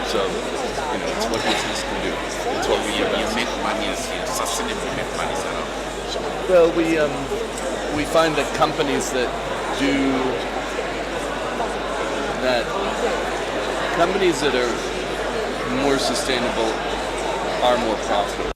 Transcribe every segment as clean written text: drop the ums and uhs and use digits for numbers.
So, it's what business can do. It's what we You invest. make money as you sustainable make money, sir. Well, we find that companies that do that, companies that are more sustainable are more profitable.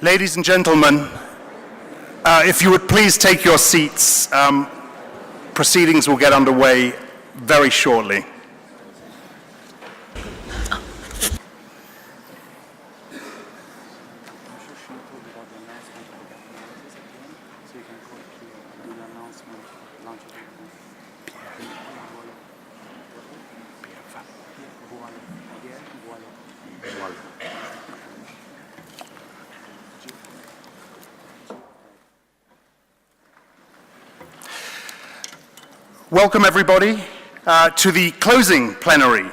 Ladies and gentlemen, if you would please take your seats, proceedings will get underway very shortly. Welcome everybody to the closing plenary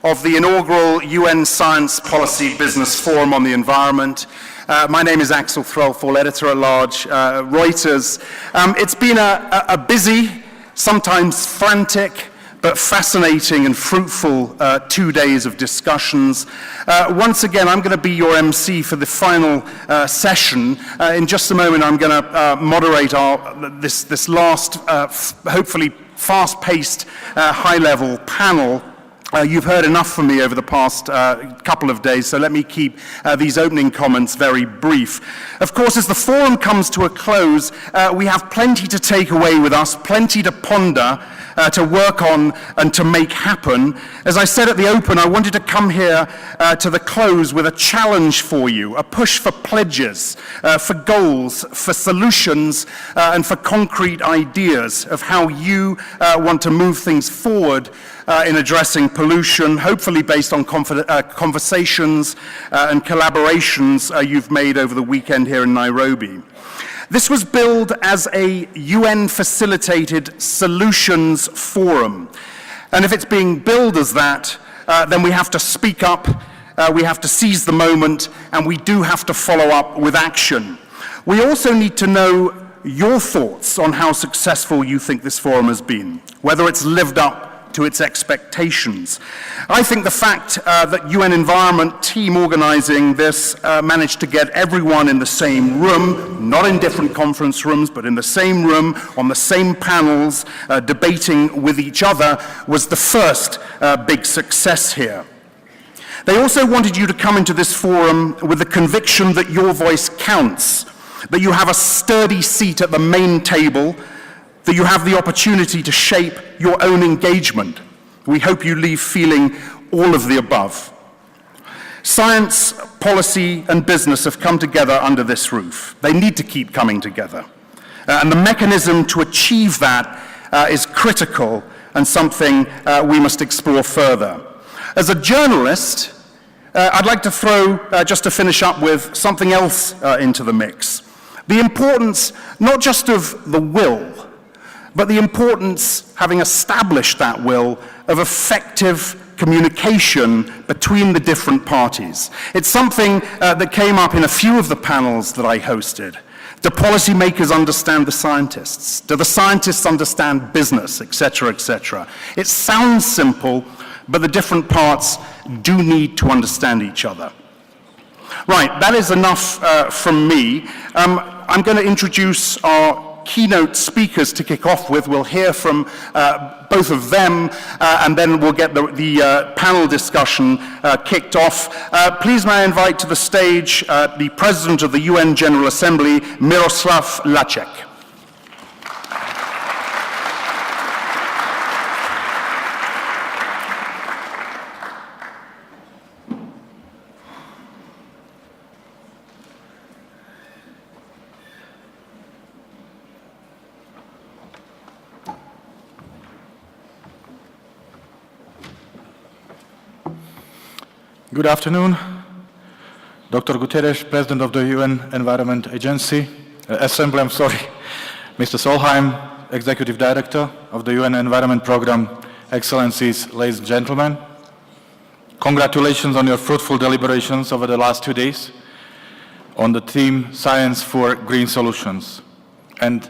of the inaugural UN Science Policy Business Forum on the Environment. My name is Axel Threlfall, Editor-at-Large, Reuters. It's been a busy, sometimes frantic, but fascinating and fruitful 2 days of discussions. Once again, I'm going to be your MC for the final session. In just a moment, I'm going to moderate this last, hopefully fast-paced, high-level panel. You've heard enough from me over the past couple of days, so let me keep these opening comments very brief. Of course, as the forum comes to a close, we have plenty to take away with us, plenty to ponder, to work on and to make happen. As I said at the open, I wanted to come here to the close with a challenge for you, a push for pledges, for goals, for solutions, and for concrete ideas of how you want to move things forward in addressing pollution, hopefully based on conversations and collaborations you've made over the weekend here in Nairobi. This was billed as a UN-facilitated solutions forum. And if it's being billed as that, then we have to speak up, we have to seize the moment, and we do have to follow up with action. We also need to know your thoughts on how successful you think this forum has been, whether it's lived up to its expectations. I think the fact that UN Environment team organizing this managed to get everyone in the same room, not in different conference rooms, but in the same room, on the same panels, debating with each other, was the first big success here. They also wanted you to come into this forum with the conviction that your voice counts, that you have a sturdy seat at the main table, that you have the opportunity to shape your own engagement. We hope you leave feeling all of the above. Science, policy, and business have come together under this roof. They need to keep coming together. And the mechanism to achieve that is critical and something we must explore further. As a journalist, I'd like to throw, just to finish up with, something else into the mix. The importance, not just of the will, but the importance, having established that will, of effective communication between the different parties. It's something that came up in a few of the panels that I hosted. Do policymakers understand the scientists? Do the scientists understand business, etc., etc.? It sounds simple, but the different parts do need to understand each other. Right, that is enough from me. I'm going to introduce our keynote speakers to kick off with. We'll hear from both of them, and then we'll get the panel discussion kicked off. Please may I invite to the stage the President of the UN General Assembly, Miroslav Lajcak. Good afternoon. Dr. Guterres, President of the UN Environment Assembly, Mr. Solheim, Executive Director of the UN Environment Programme, Excellencies, ladies and gentlemen. Congratulations on your fruitful deliberations over the last 2 days on the theme Science for Green Solutions. And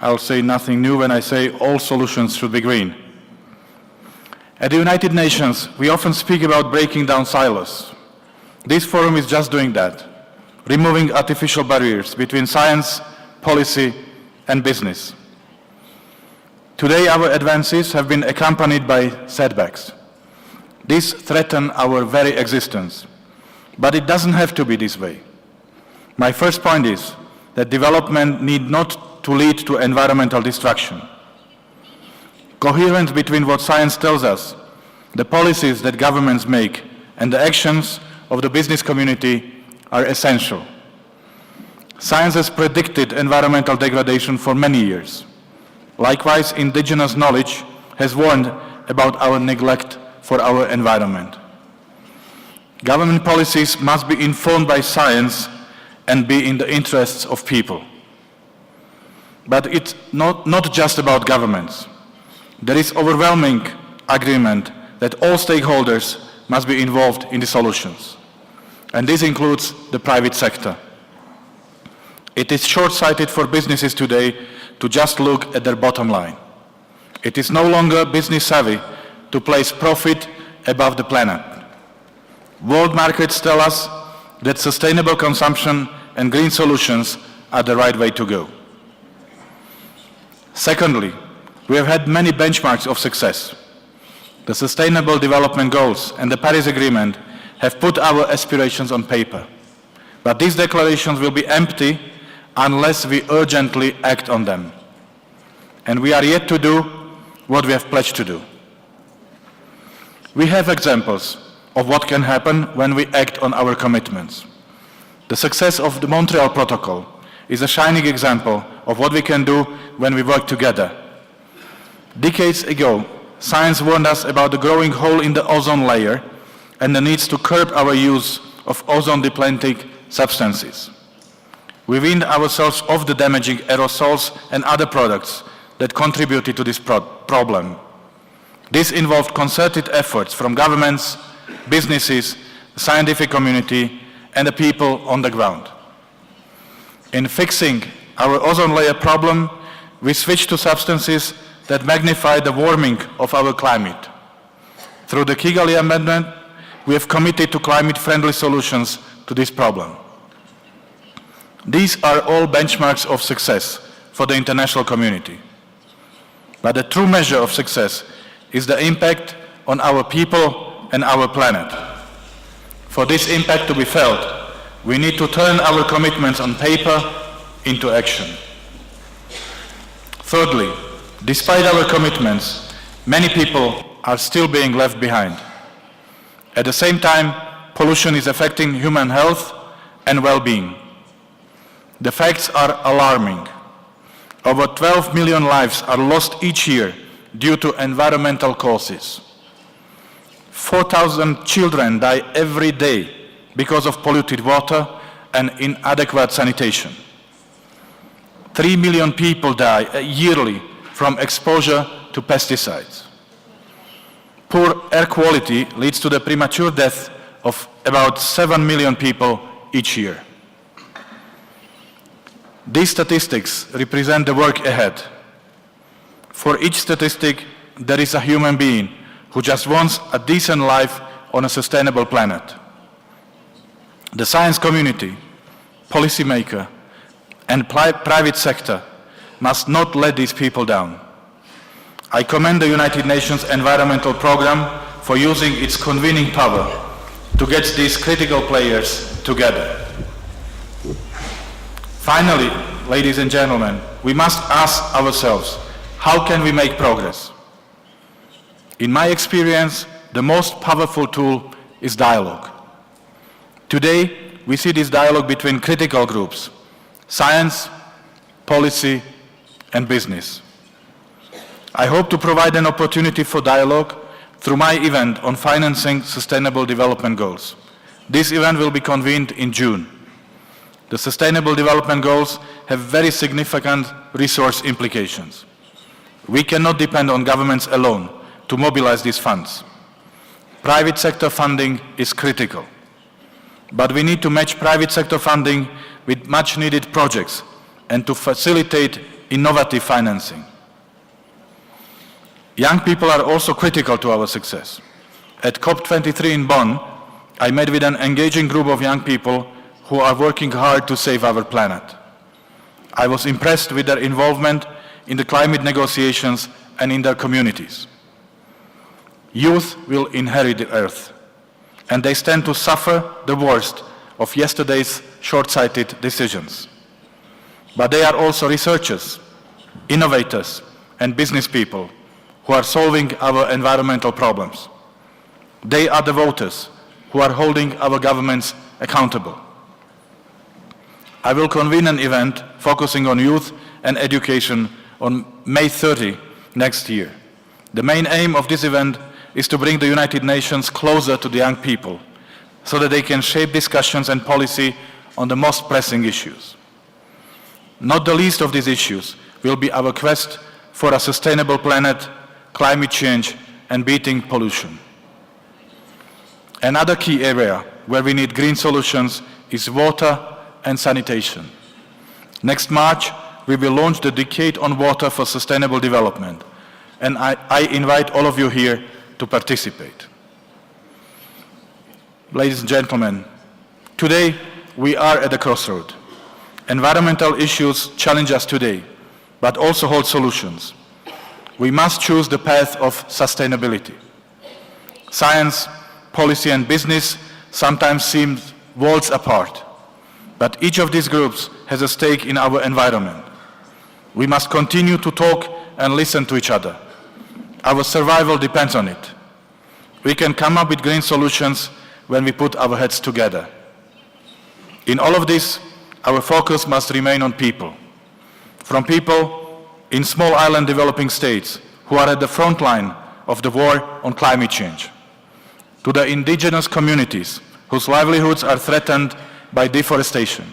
I'll say nothing new when I say all solutions should be green. At the United Nations, we often speak about breaking down silos. This forum is just doing that, removing artificial barriers between science, policy, and business. Today, our advances have been accompanied by setbacks. These threaten our very existence. But it doesn't have to be this way. My first point is that development need not to lead to environmental destruction. Coherence between what science tells us, the policies that governments make, and the actions of the business community are essential. Science has predicted environmental degradation for many years. Likewise, indigenous knowledge has warned about our neglect for our environment. Government policies must be informed by science and be in the interests of people. But it's not just about governments. There is overwhelming agreement that all stakeholders must be involved in the solutions. And this includes the private sector. It is short-sighted for businesses today to just look at their bottom line. It is no longer business savvy to place profit above the planet. World markets tell us that sustainable consumption and green solutions are the right way to go. Secondly, we have had many benchmarks of success. The Sustainable Development Goals and the Paris Agreement have put our aspirations on paper. But these declarations will be empty unless we urgently act on them. And we are yet to do what we have pledged to do. We have examples of what can happen when we act on our commitments. The success of the Montreal Protocol is a shining example of what we can do when we work together. Decades ago, science warned us about the growing hole in the ozone layer and the needs to curb our use of ozone-depleting substances. We weaned ourselves off the damaging aerosols and other products that contributed to this problem. This involved concerted efforts from governments, businesses, the scientific community, and the people on the ground. In fixing our ozone layer problem, we switched to substances that magnify the warming of our climate. Through the Kigali Amendment, we have committed to climate-friendly solutions to this problem. These are all benchmarks of success for the international community. But the true measure of success is the impact on our people and our planet. For this impact to be felt, we need to turn our commitments on paper into action. Thirdly, despite our commitments, many people are still being left behind. At the same time, pollution is affecting human health and well-being. The facts are alarming. Over 12 million lives are lost each year due to environmental causes. 4,000 children die every day because of polluted water and inadequate sanitation. 3 million people die yearly from exposure to pesticides. Poor air quality leads to the premature death of about 7 million people each year. These statistics represent the work ahead. For each statistic, there is a human being who just wants a decent life on a sustainable planet. The science community, policymaker, and private sector must not let these people down. I commend the United Nations Environmental Programme for using its convening power to get these critical players together. Finally, ladies and gentlemen, we must ask ourselves, how can we make progress? In my experience, the most powerful tool is dialogue. Today, we see this dialogue between critical groups: science, policy, and business. I hope to provide an opportunity for dialogue through my event on financing Sustainable Development Goals. This event will be convened in June. The Sustainable Development Goals have very significant resource implications. We cannot depend on governments alone to mobilize these funds. Private sector funding is critical. But we need to match private sector funding with much needed projects and to facilitate innovative financing. Young people are also critical to our success. At COP23 in Bonn, I met with an engaging group of young people who are working hard to save our planet. I was impressed with their involvement in the climate negotiations and in their communities. Youth will inherit the earth, and they stand to suffer the worst of yesterday's short-sighted decisions. But they are also researchers, innovators, and business people who are solving our environmental problems. They are the voters who are holding our governments accountable. I will convene an event focusing on youth and education on May 30 next year. The main aim of this event is to bring the United Nations closer to the young people so that they can shape discussions and policy on the most pressing issues. Not the least of these issues will be our quest for a sustainable planet, climate change, and beating pollution. Another key area where we need green solutions is water and sanitation. Next March, we will launch the Decade on Water for Sustainable Development, and I invite all of you here to participate. Ladies and gentlemen, today we are at a crossroad. Environmental issues challenge us today, but also hold solutions. We must choose the path of sustainability. Science, policy, and business sometimes seem worlds apart, but each of these groups has a stake in our environment. We must continue to talk and listen to each other. Our survival depends on it. We can come up with green solutions when we put our heads together. In all of this, our focus must remain on people. From people in small island developing states who are at the front line of the war on climate change, to the indigenous communities whose livelihoods are threatened by deforestation,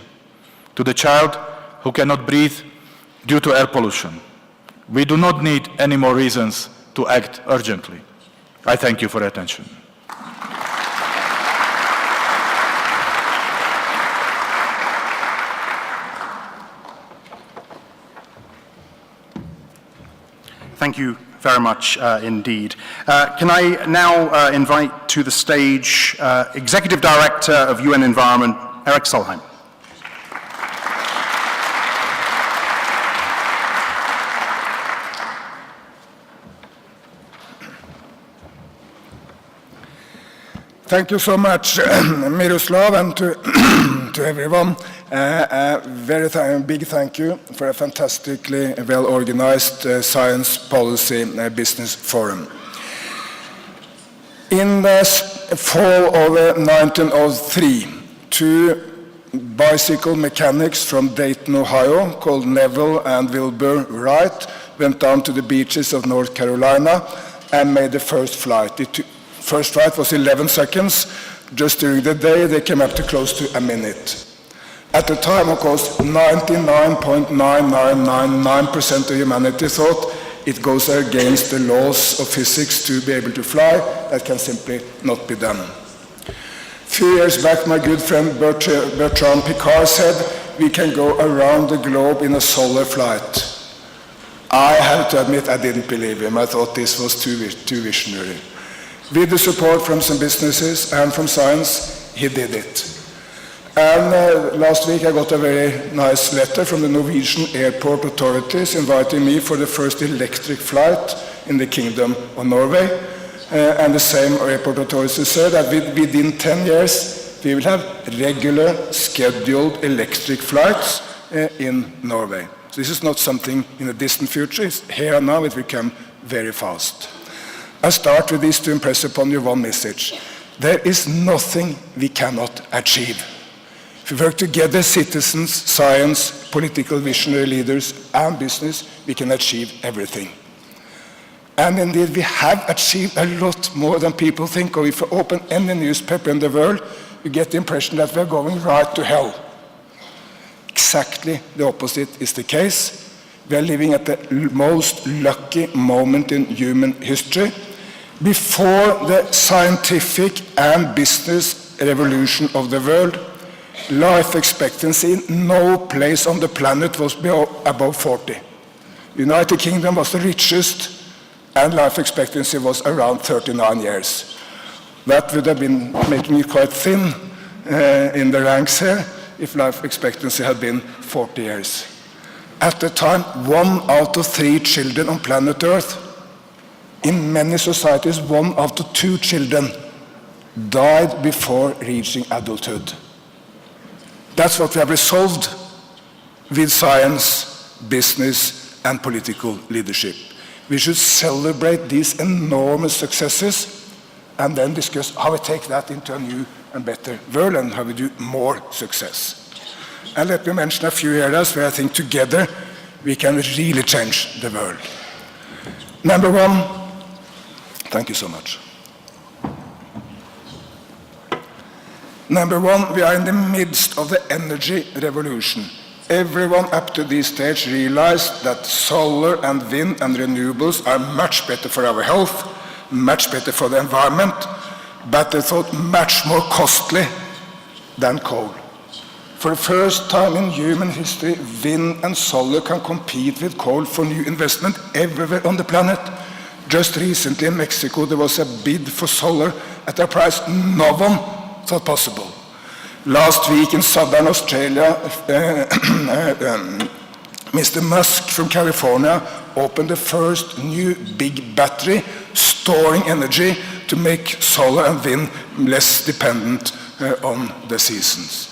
to the child who cannot breathe due to air pollution. We do not need any more reasons to act urgently. I thank you for your attention. Thank you very much indeed. Can I now invite to the stage Executive Director of UN Environment, Erik Solheim. Thank you so much, Miroslav, and to everyone. A very big thank you for a fantastically well-organized science policy business forum. In the fall of 1903, two bicycle mechanics from Dayton, Ohio, called Neville and Wilbur Wright, went down to the beaches of North Carolina and made the first flight. The first flight was 11 seconds. Just during the day, they came up to close to a minute. At the time, of course, 99.9999% of humanity thought it goes against the laws of physics to be able to fly. That can simply not be done. A few years back, my good friend Bertrand Piccard said, we can go around the globe in a solar flight. I have to admit I didn't believe him. I thought this was too visionary. With the support from some businesses and from science, he did it. And last week I got a very nice letter from the Norwegian airport authorities inviting me for the first electric flight in the Kingdom of Norway. And the same airport authorities said that within 10 years we will have regular scheduled electric flights in Norway. So this is not something in the distant future, it's here and now, it will come very fast. I start with this to impress upon you one message. There is nothing we cannot achieve. If we work together, citizens, science, political visionary leaders, and business, we can achieve everything. And indeed, we have achieved a lot more than people think of. If you open any newspaper in the world, you get the impression that we're going right to hell. Exactly the opposite is the case. We are living at the most lucky moment in human history. Before the scientific and business revolution of the world, life expectancy in no place on the planet was above 40. The United Kingdom was the richest, and life expectancy was around 39 years. That would have been making it quite thin in the ranks here if life expectancy had been 40 years. At the time, 1 out of 3 children on planet Earth, in many societies, 1 out of 2 children died before reaching adulthood. That's what we have resolved with science, business, and political leadership. We should celebrate these enormous successes and then discuss how we take that into a new and better world and how we do more success. And let me mention a few areas where I think together we can really change the world. Number one, thank you so much. Number one, we are in the midst of the energy revolution. Everyone up to this stage realized that solar and wind and renewables are much better for our health, much better for the environment, but they thought much more costly than coal. For the first time in human history, wind and solar can compete with coal for new investment everywhere on the planet. Just recently in Mexico, there was a bid for solar at a price no one thought possible. Last week in southern Australia, Mr. Musk from California opened the first new big battery storing energy to make solar and wind less dependent on the seasons.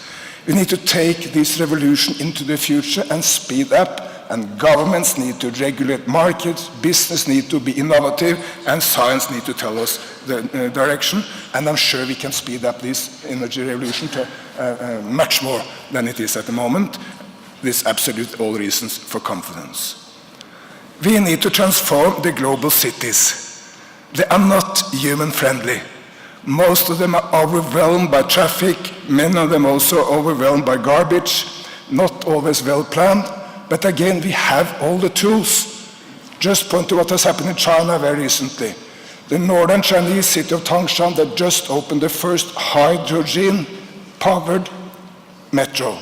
We need to take this revolution into the future and speed up, and governments need to regulate markets, business need to be innovative, and science need to tell us the direction. And I'm sure we can speed up this energy revolution to much more than it is at the moment. There's absolutely all reasons for confidence. We need to transform the global cities. They are not human-friendly. Most of them are overwhelmed by traffic, many of them also overwhelmed by garbage, not always well planned, but again, we have all the tools. Just point to what has happened in China very recently. The northern Chinese city of Tangshan that just opened the first hydrogen-powered metro.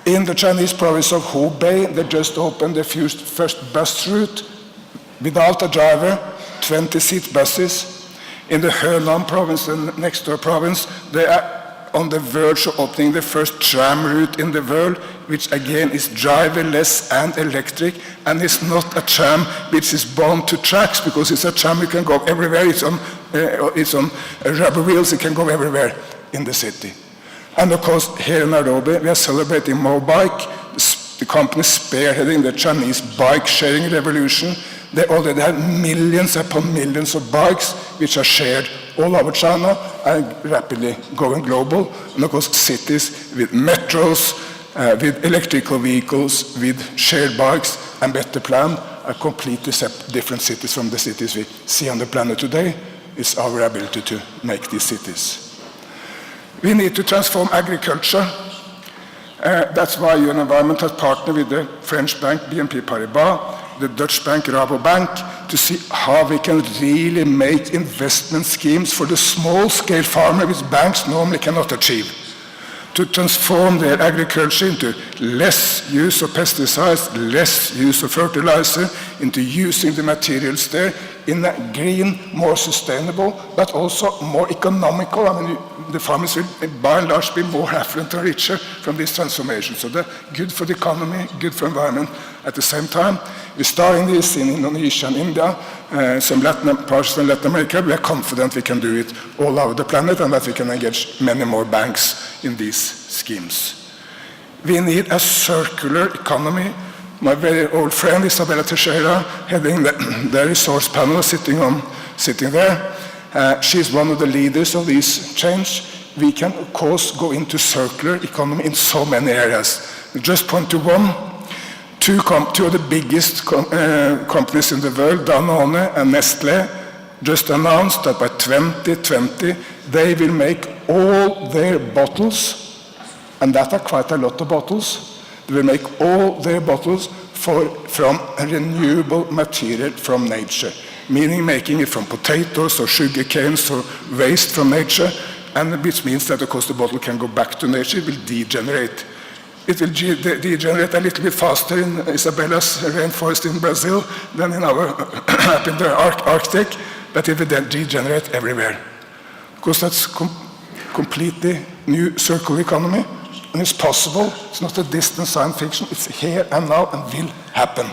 In the Chinese province of Hubei, they just opened the first bus route without a driver, 20-seat buses. In the Henan province, the next door province, they are on the verge of opening the first tram route in the world, which again is driverless and electric, and it's not a tram which is bound to tracks, because it's a tram you can go everywhere. It's on rubber wheels, it can go everywhere in the city. And of course, here in Nairobi, we are celebrating Mobike, the company spearheading the Chinese bike-sharing revolution. They already have millions upon millions of bikes which are shared all over China and rapidly going global. And of course, cities with metros, with electrical vehicles, with shared bikes and better planned are completely different cities from the cities we see on the planet today. It's our ability to make these cities. We need to transform agriculture. That's why UN Environment has partnered with the French bank BNP Paribas, the Dutch bank Rabobank, to see how we can really make investment schemes for the small-scale farmer which banks normally cannot achieve, to transform their agriculture into less use of pesticides, less use of fertilizer, into using the materials there in a green, more sustainable, but also more economical. I mean, the farmers will by and large be more affluent and richer from this transformation. So they're good for the economy, good for the environment at the same time. We're starting this in Indonesia and India, some parts of Latin America. We are confident we can do it all over the planet and that we can engage many more banks in these schemes. We need a circular economy. My very old friend Isabella Teixeira, heading the resource panel, sitting there. She's one of the leaders of this change. We can, of course, go into circular economy in so many areas. Just point to one. Two of the biggest companies in the world, Danone and Nestlé, just announced that by 2020 they will make all their bottles, and that are quite a lot of bottles, they will make all their bottles from a renewable material from nature, meaning making it from potatoes or sugar canes or waste from nature, and which means that of course the bottle can go back to nature, it will degenerate. It will degenerate a little bit faster in Isabella's rainforest in Brazil than in our up in the Arctic, but it will then degenerate everywhere. Because that's completely new circular economy, and it's possible. It's not a distant science fiction. It's here and now and will happen.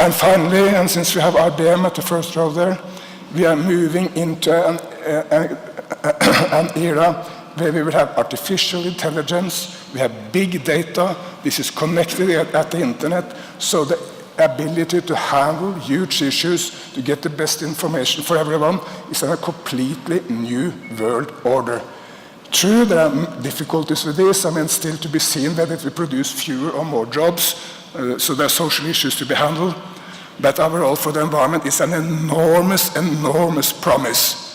And finally, and since we have IBM at the first row there, we are moving into an era where we will have artificial intelligence, we have big data, this is connected at the internet, so the ability to handle huge issues, to get the best information for everyone, is a completely new world order. True, there are difficulties with this. I mean, still to be seen that it will produce fewer or more jobs, so there are social issues to be handled. But overall, for the environment, it's an enormous, enormous promise.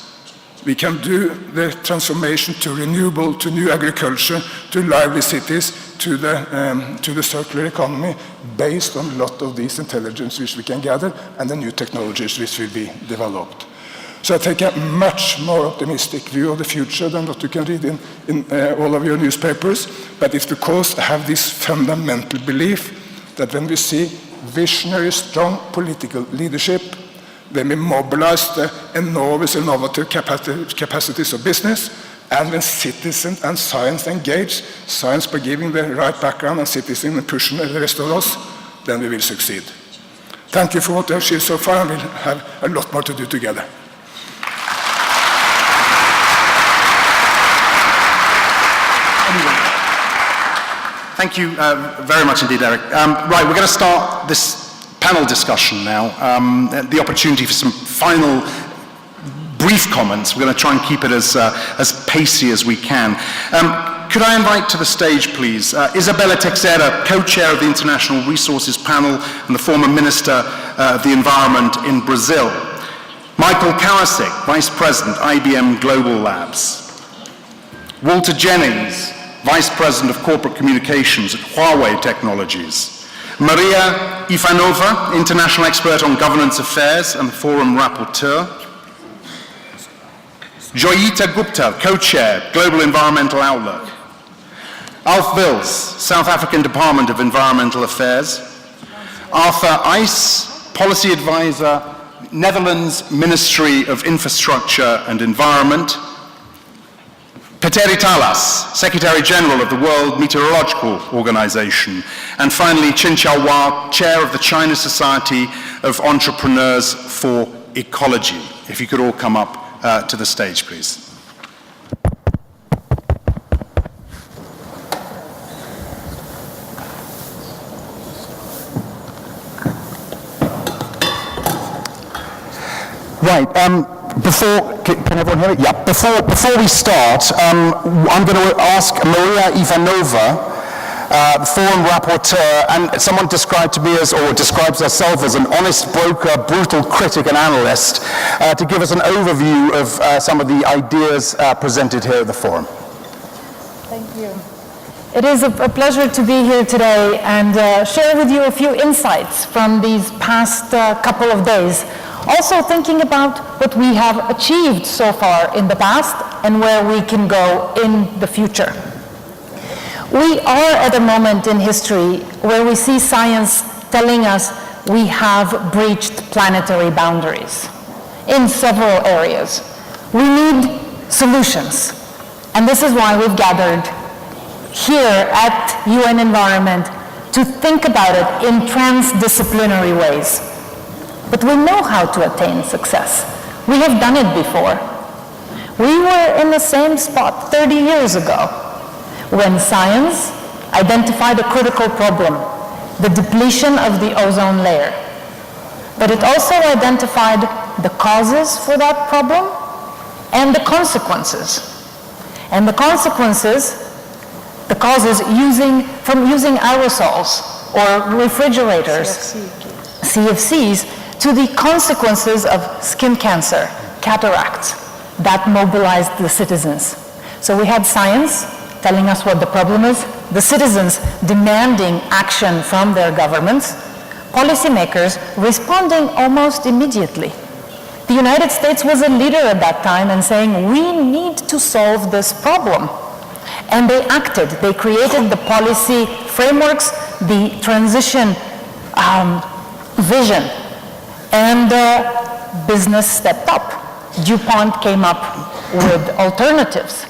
We can do the transformation to renewable, to new agriculture, to lively cities, to the circular economy, based on a lot of these intelligence which we can gather and the new technologies which will be developed. So I take a much more optimistic view of the future than what you can read in all of your newspapers, but it's because I have this fundamental belief that when we see visionary, strong political leadership, when we mobilize the enormous innovative capacities of business, and when citizens and science engage, science by giving the right background and citizens and pushing the rest of us, then we will succeed. Thank you for what you have shared so far, and we'll have a lot more to do together. Thank you very much indeed, Eric. Right, we're going to start this panel discussion now. The opportunity for some final brief comments. We're going to try and keep it as pacey as we can. Could I invite to the stage, please, Isabella Teixeira, co-chair of the International Resources Panel and the former Minister of the Environment in Brazil. Michael Karasik, Vice President, IBM Global Labs. Walter Jennings, Vice President of Corporate Communications at Huawei Technologies. Maria Ivanova, International Expert on Governance Affairs and the Forum Rapporteur. Joyita Gupta, Co-Chair, Global Environmental Outlook. Alf Wils, South African Department of Environmental Affairs. Arthur Eijs, Policy Advisor, Netherlands Ministry of Infrastructure and Environment. Petteri Talas, Secretary General of the World Meteorological Organization. And finally, Chen Qiaohua, Chair of the China Society of Entrepreneurs for Ecology. If you could all come up to the stage, please. Right. Can everyone hear me? Yeah. Before we start, I'm going to ask Maria Ivanova, Forum Rapporteur, and someone describes herself as an honest broker, brutal critic, and analyst, to give us an overview of some of the ideas presented here at the Forum. Thank you. It is a pleasure to be here today and share with you a few insights from these past couple of days. Also thinking about what we have achieved so far in the past and where we can go in the future. We are at a moment in history where we see science telling us we have breached planetary boundaries in several areas. We need solutions, and this is why we've gathered here at UN Environment to think about it in transdisciplinary ways. But we know how to attain success. We have done it before. We were in the same spot 30 years ago when science identified a critical problem, the depletion of the ozone layer. But it also identified the causes for that problem and the consequences. And the causes from using aerosols or refrigerators, CFCs, to the consequences of skin cancer, cataracts, that mobilized the citizens. So we had science telling us what the problem is, the citizens demanding action from their governments, policymakers responding almost immediately. The United States was a leader at that time and saying, we need to solve this problem. And they acted. They created the policy frameworks, the transition vision, and business stepped up. DuPont came up with alternatives.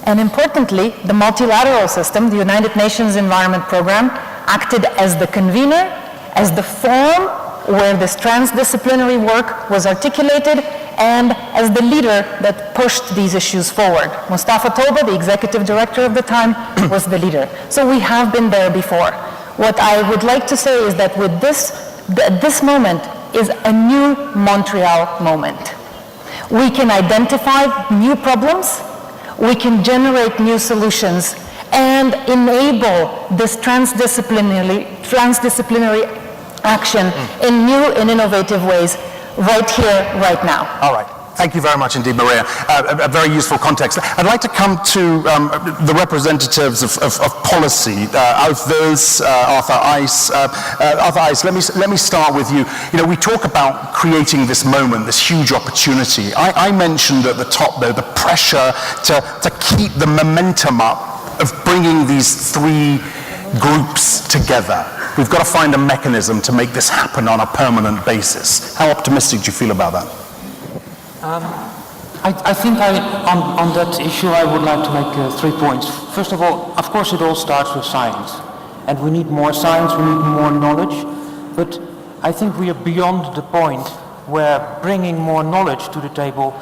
And importantly, the multilateral system, the United Nations Environment Program, acted as the convener, as the forum where this transdisciplinary work was articulated and as the leader that pushed these issues forward. Mustafa Toba, the executive director of the time, was the leader. So we have been there before. What I would like to say is that with this moment is a new Montreal moment. We can identify new problems, we can generate new solutions, and enable this transdisciplinary action in new and innovative ways right here, right now. All right. Thank you very much indeed, Maria. A very useful context. I'd like to come to the representatives of policy. Alf Wils, Arthur Ice. Arthur Ice, let me start with you. You know, we talk about creating this moment, this huge opportunity. I mentioned at the top, though, the pressure to keep the momentum up of bringing these three groups together. We've got to find a mechanism to make this happen on a permanent basis. How optimistic do you feel about that? I think on that issue I would like to make 3 points. First of all, of course it all starts with science. And we need more science, we need more knowledge. But I think we are beyond the point where bringing more knowledge to the table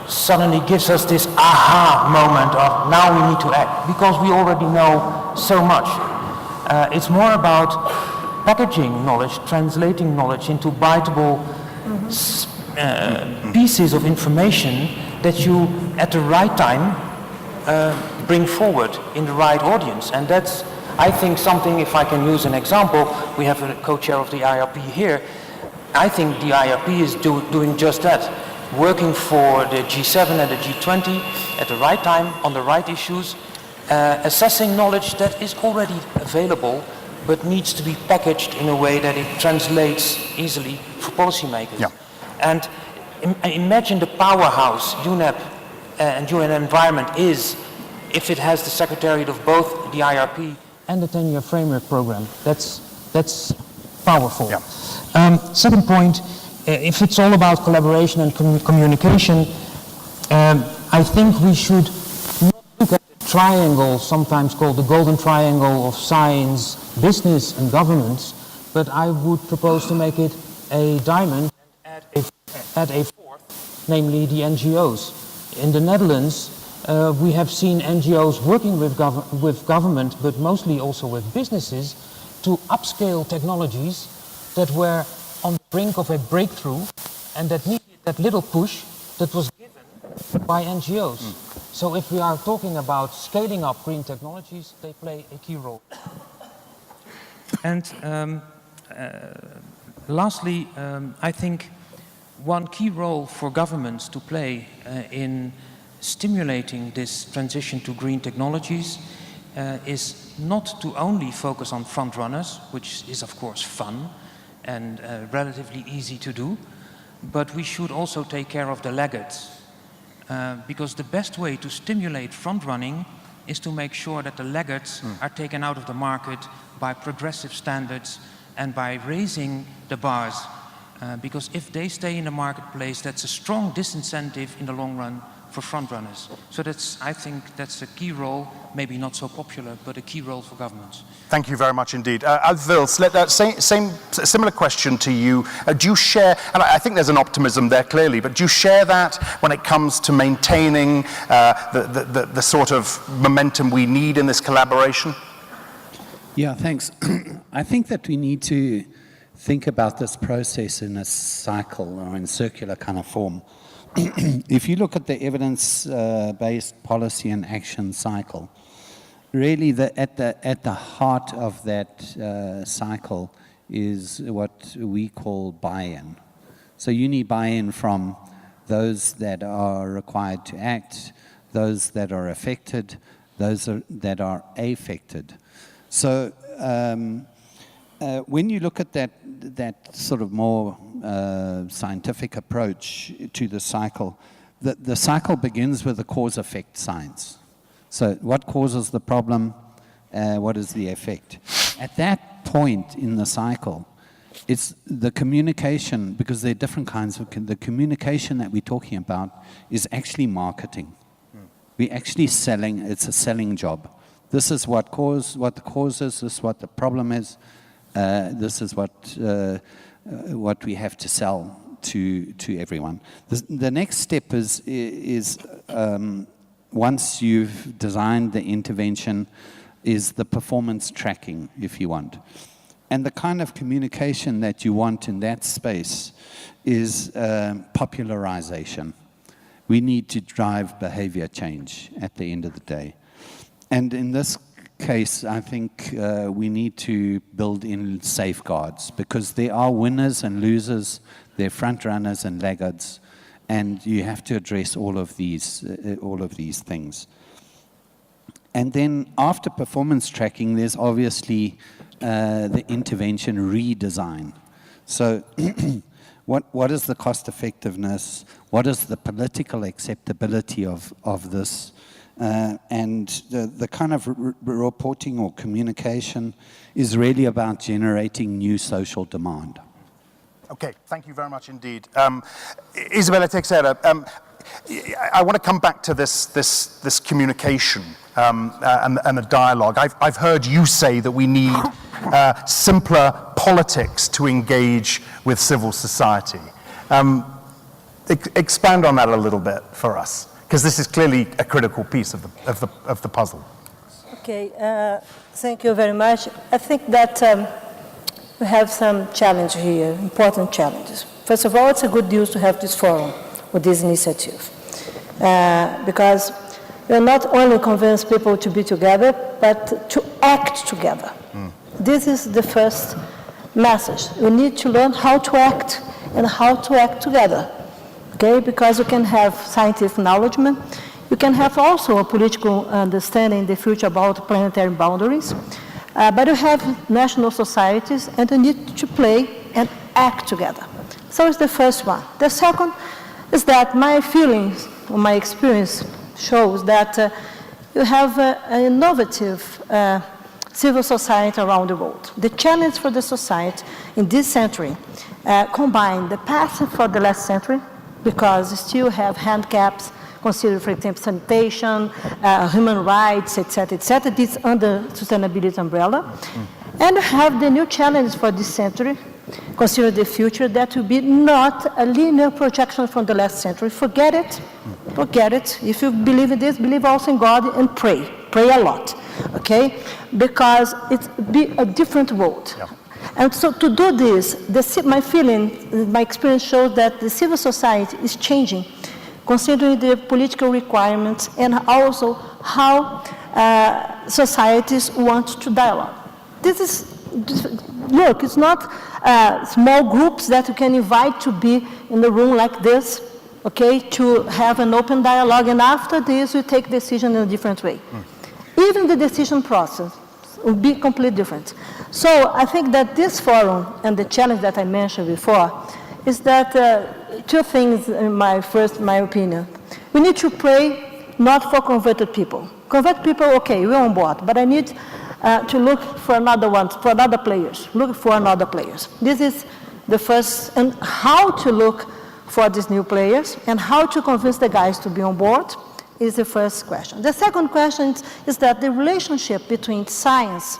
suddenly gives us this aha moment of now we need to act, because we already know so much. It's more about packaging knowledge, translating knowledge into biteable pieces of information that you, at the right time, bring forward in the right audience. And that's, I think, something, if I can use an example, we have a co-chair of the IRP here. I think the IRP is doing just that, working for the G7 and the G20 at the right time, on the right issues, assessing knowledge that is already available, but needs to be packaged in a way that it translates easily for policymakers. Yeah. And imagine the powerhouse UNEP and UN Environment is if it has the secretariat of both the IRP and the 10-year framework program. That's powerful. Yeah. Second point, if it's all about collaboration and communication, I think we should not look at the triangle, sometimes called the golden triangle of science, business and governance, but I would propose to make it a diamond and add a fourth, namely the NGOs. In the Netherlands, we have seen NGOs working with government, but mostly also with businesses, to upscale technologies that were on the brink of a breakthrough and that needed that little push that was given by NGOs. So if we are talking about scaling up green technologies, they play a key role. And lastly, I think one key role for governments to play in stimulating this transition to green technologies is not to only focus on front runners, which is of course fun and relatively easy to do, but we should also take care of the laggards. Because the best way to stimulate front running is to make sure that the laggards are taken out of the market by progressive standards and by raising the bars. Because if they stay in the marketplace, that's a strong disincentive in the long run for front runners. So I think that's a key role, maybe not so popular, but a key role for governments. Thank you very much indeed. Alf Wils, similar question to you. Do you share, and I think there's an optimism there clearly, but do you share that when it comes to maintaining the sort of momentum we need in this collaboration? Yeah, thanks. I think that we need to think about this process in a cycle or in circular kind of form. If you look at the evidence-based policy and action cycle, really at the heart of that cycle is what we call buy-in. So you need buy-in from those that are required to act, those that are affected, those that are affected. So when you look at that sort of more scientific approach to the cycle, the cycle begins with the cause-effect science. So what causes the problem? What is the effect? At that point in the cycle, it's the communication, because there are different kinds of, the communication that we're talking about is actually marketing. We're actually selling, it's a selling job. This is what the cause is, this is what the problem is, this is what we have to sell. to everyone. The next step is once you've designed the intervention, is the performance tracking, if you want. And the kind of communication that you want in that space is popularization. We need to drive behavior change at the end of the day. And in this case, I think we need to build in safeguards, because there are winners and losers, there are front runners and laggards, and you have to address all of these things. And then after performance tracking, there's obviously the intervention redesign. So what is the cost effectiveness? What is the political acceptability of this? And the kind of reporting or communication is really about generating new social demand. Okay, thank you very much indeed. Isabella Teixeira, I want to come back to this communication and the dialogue. I've heard you say that we need simpler politics to engage with civil society. Expand on that a little bit for us, because this is clearly a critical piece of the puzzle. Okay, thank you very much. I think that we have some challenges here, important challenges. First of all, it's a good news to have this forum with this initiative, because we're not only convince people to be together, but to act together. This is the first message. We need to learn how to act and how to act together. Okay, because you can have scientific knowledge, you can have also a political understanding in the future about planetary boundaries, but you have national societies and you need to play and act together. So it's the first one. The second is that my feelings, or my experience shows that you have an innovative civil society around the world. The challenge for the society in this century combine the past for the last century, because you still have handicaps considered, for example, sanitation, human rights, etc., etc. This under sustainability umbrella. And you have the new challenge for this century, consider the future, that will be not a linear projection from the last century. Forget it. Forget it. If you believe in this, believe also in God and pray. Pray a lot, okay? Because it's be a different world. Yeah. And so to do this, my feeling, my experience shows that the civil society is changing, considering the political requirements and also how societies want to dialogue. This is, look, it's not small groups that you can invite to be in the room like this, okay, to have an open dialogue, and after this you take decision in a different way. Even the decision process will be completely different. So I think that this forum and the challenge that I mentioned before is that two things in my opinion. We need to pray not for converted people. Converted people, okay, we're on board, but I need to look for another one, for other players. Look for another players. This is the first, and how to look for these new players and how to convince the guys to be on board is the first question. The second question is that the relationship between science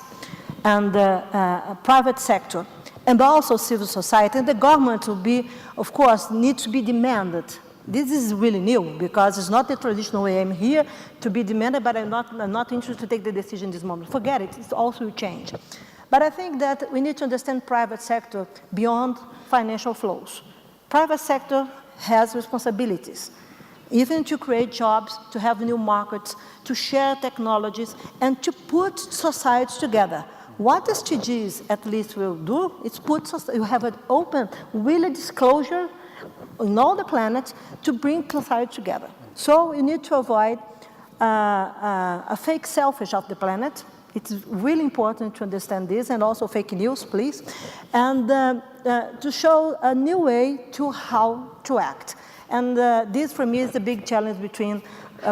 and the private sector and also civil society and the government will be, of course, need to be demanded. This is really new because it's not the traditional way. I'm here to be demanded, but I'm not interested to take the decision this moment. Forget it, it's also change. But I think that we need to understand private sector beyond financial flows. Private sector has responsibilities, even to create jobs, to have new markets, to share technologies, and to put societies together. What SDGs at least will do is you have an open, willing disclosure in all the planets to bring society together. So you need to avoid a fake selfish of the planet. It's really important to understand this, and also fake news, please, and to show a new way to how to act. And this, for me, is the big challenge between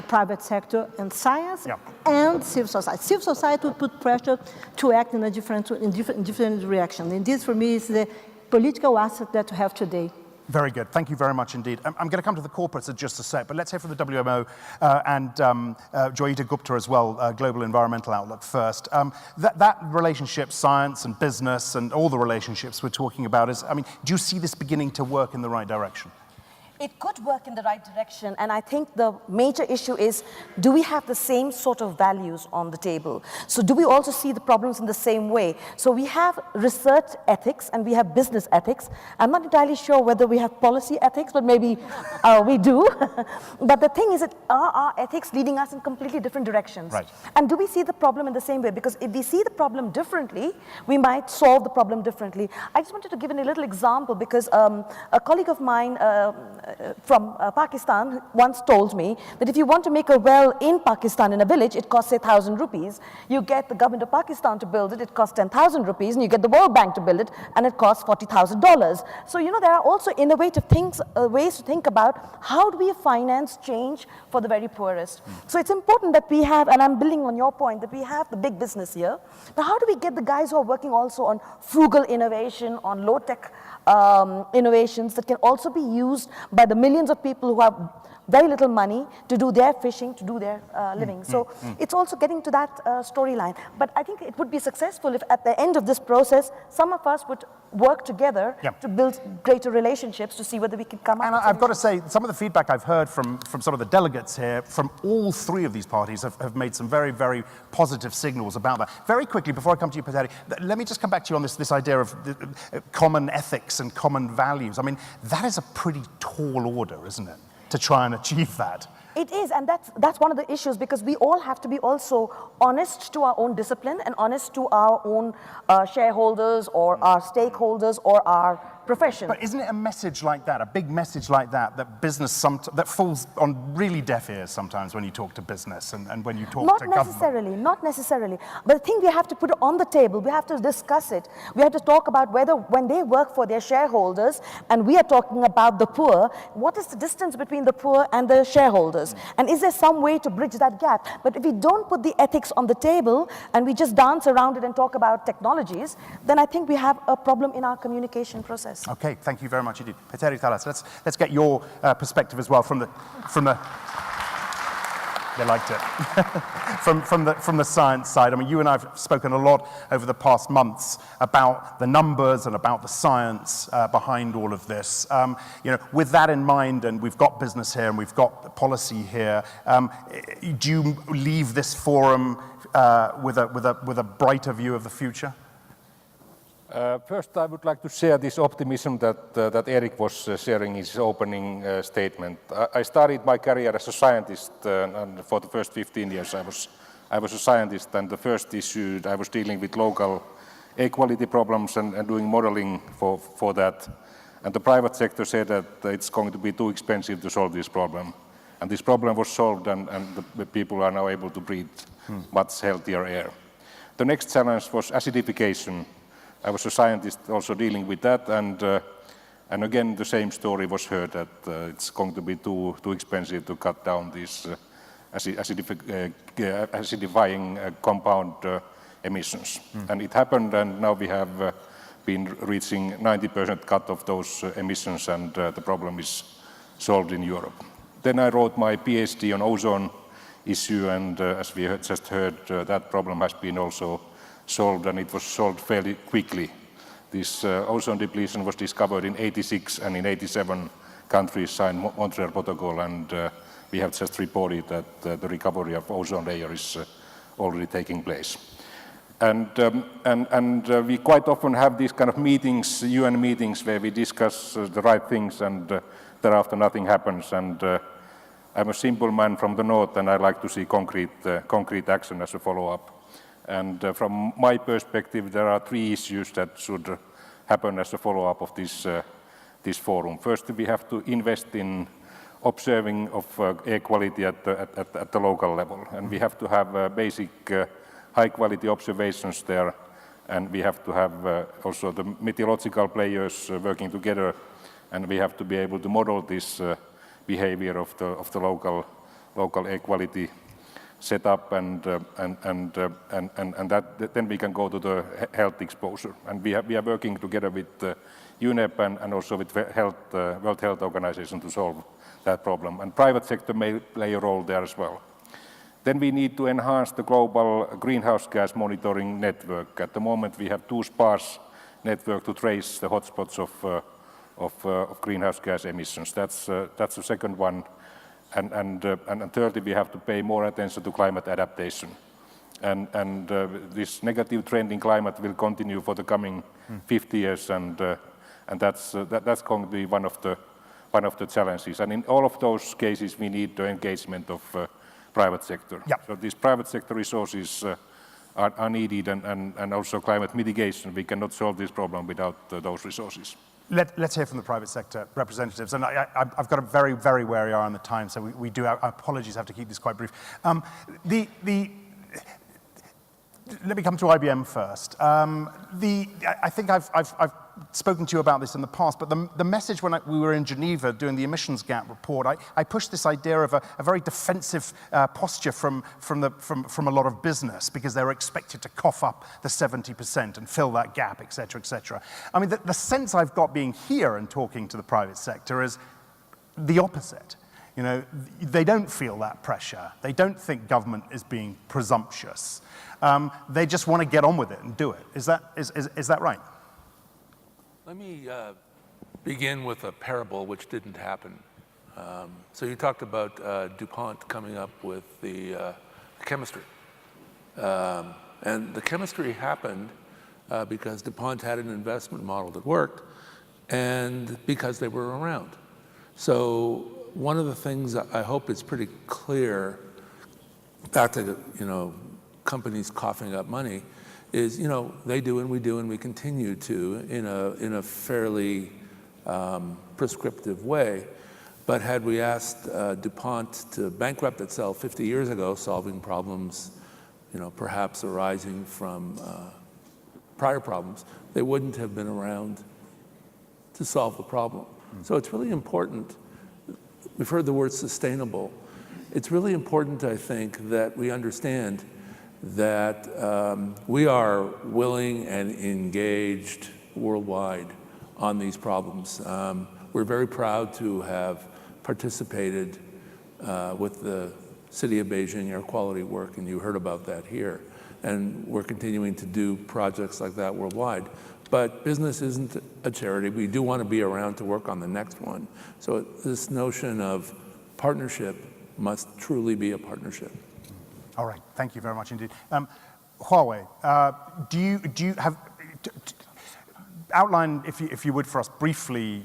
private sector and science and civil society. Civil society will put pressure to act in a different reaction. And this, for me, is the political asset that we have today. Very good. Thank you very much indeed. I'm going to come to the corporates in just a sec, but let's hear from the WMO and Joyita Gupta as well, Global Environmental Outlook first. That relationship, science and business and all the relationships we're talking about is, I mean, do you see this beginning to work in the right direction? It could work in the right direction, and I think the major issue is, do we have the same sort of values on the table? So do we also see the problems in the same way? So we have research ethics and we have business ethics. I'm not entirely sure whether we have policy ethics, but maybe we do. But the thing is that are our ethics leading us in completely different directions? Right. And do we see the problem in the same way? Because if we see the problem differently, we might solve the problem differently. I just wanted to give a little example because a colleague of mine from Pakistan once told me that if you want to make a well in Pakistan in a village, it costs, say, 1,000 rupees. You get the government of Pakistan to build it, it costs 10,000 rupees, and you get the World Bank to build it, and it costs $40,000. So, you know, there are also innovative things, ways to think about how do we finance change for the very poorest. So it's important that we have, and I'm building on your point, that we have the big business here. But how do we get the guys who are working also on frugal innovation, on low-tech innovations that can also be used by the millions of people who have very little money to do their fishing, to do their living. So it's also getting to that storyline. But I think it would be successful if at the end of this process, some of us would work together to build greater relationships to see whether we can come up. And I've got to say, some of the feedback I've heard from some of the delegates here, from all three of these parties, have made some very, very positive signals about that. Very quickly, before I come to you, Petteri, let me just come back to you on this idea of common ethics and common values. I mean, that is a pretty tall order, isn't it, to try and achieve that? It is, and that's one of the issues, because we all have to be also honest to our own discipline and honest to our own shareholders or our stakeholders or our profession. But isn't it a message like that, a big message like that, that business, that falls on really deaf ears sometimes when you talk to business and when you talk to government? Not necessarily. But I think we have to put it on the table. We have to discuss it. We have to talk about whether when they work for their shareholders and we are talking about the poor, what is the distance between the poor and the shareholders? And is there some way to bridge that gap? But if we don't put the ethics on the table and we just dance around it and talk about technologies, then I think we have a problem in our communication process. Okay, thank you very much indeed. Petteri Thalas, let's get your perspective as well from the they liked it. from the science side. I mean, you and I have spoken a lot over the past months about the numbers and about the science behind all of this. You know, with that in mind, and we've got business here and we've got policy here, do you leave this forum with a brighter view of the future? First, I would like to share this optimism that Erik was sharing in his opening statement. I started my career as a scientist, and for the first 15 years I was a scientist, and the first issue I was dealing with local air quality problems and doing modeling for that. And the private sector said that it's going to be too expensive to solve this problem. And this problem was solved, and the people are now able to breathe much healthier air. The next challenge was acidification. I was a scientist also dealing with that, and again the same story was heard, that it's going to be too expensive to cut down these acidifying compound emissions. And it happened, and now we have been reaching 90% cut of those emissions, and the problem is solved in Europe. Then I wrote my PhD on ozone issue, and as we had just heard, that problem has been also solved, and it was solved fairly quickly. This ozone depletion was discovered in '86, and in '87 countries signed Montreal Protocol, and we have just reported that the recovery of ozone layer is already taking place. And we quite often have these kind of meetings, UN meetings, where we discuss the right things, and thereafter nothing happens. And I'm a simple man from the north, and I like to see concrete action as a follow-up. And from my perspective, there are three issues that should happen as a follow-up of this forum. First, we have to invest in observing of air quality at the local level, and we have to have basic high-quality observations there, and we have to have also the meteorological players working together, and we have to be able to model this behavior of the local air quality set up, and that then we can go to the health exposure. And we are working together with UNEP and also with World Health Organization to solve that problem. And private sector may play a role there as well. Then we need to enhance the global greenhouse gas monitoring network. At the moment, we have too sparse network to trace the hotspots of greenhouse gas emissions. That's the second one. And thirdly, we have to pay more attention to climate adaptation. And this negative trend in climate will continue for the coming 50 years, and that's going to be one of the challenges. And in all of those cases, we need the engagement of private sector. Yep. So these private sector resources are needed, and also climate mitigation. We cannot solve this problem without those resources. Let's hear from the private sector representatives. And I've got a very, very wary eye on the time, so we do, our apologies, have to keep this quite brief. Let me come to IBM first. I think I've spoken to you about this in the past, but the message when we were in Geneva doing the emissions gap report, I pushed this idea of a very defensive posture from a lot of business, because they're expected to cough up the 70% and fill that gap, et cetera, et cetera. I mean, the sense I've got being here and talking to the private sector is the opposite. You know, they don't feel that pressure. They don't think government is being presumptuous. They just want to get on with it and do it. Is that right? Let me begin with a parable which didn't happen. So you talked about DuPont coming up with the chemistry. And the chemistry happened because DuPont had an investment model that worked, and because they were around. So one of the things I hope is pretty clear, back to, companies coughing up money, is, they do and we continue to in a fairly prescriptive way. But had we asked DuPont to bankrupt itself 50 years ago, solving problems, perhaps arising from prior problems, they wouldn't have been around to solve the problem. So it's really important. We've heard the word sustainable. It's really important, I think, that we understand that we are willing and engaged worldwide on these problems. We're very proud to have participated with the City of Beijing air quality work, and you heard about that here. And we're continuing to do projects like that worldwide. But business isn't a charity. We do want to be around to work on the next one. So this notion of partnership must truly be a partnership. All right, thank you very much indeed. Huawei, do you have, outline, if you would, for us briefly,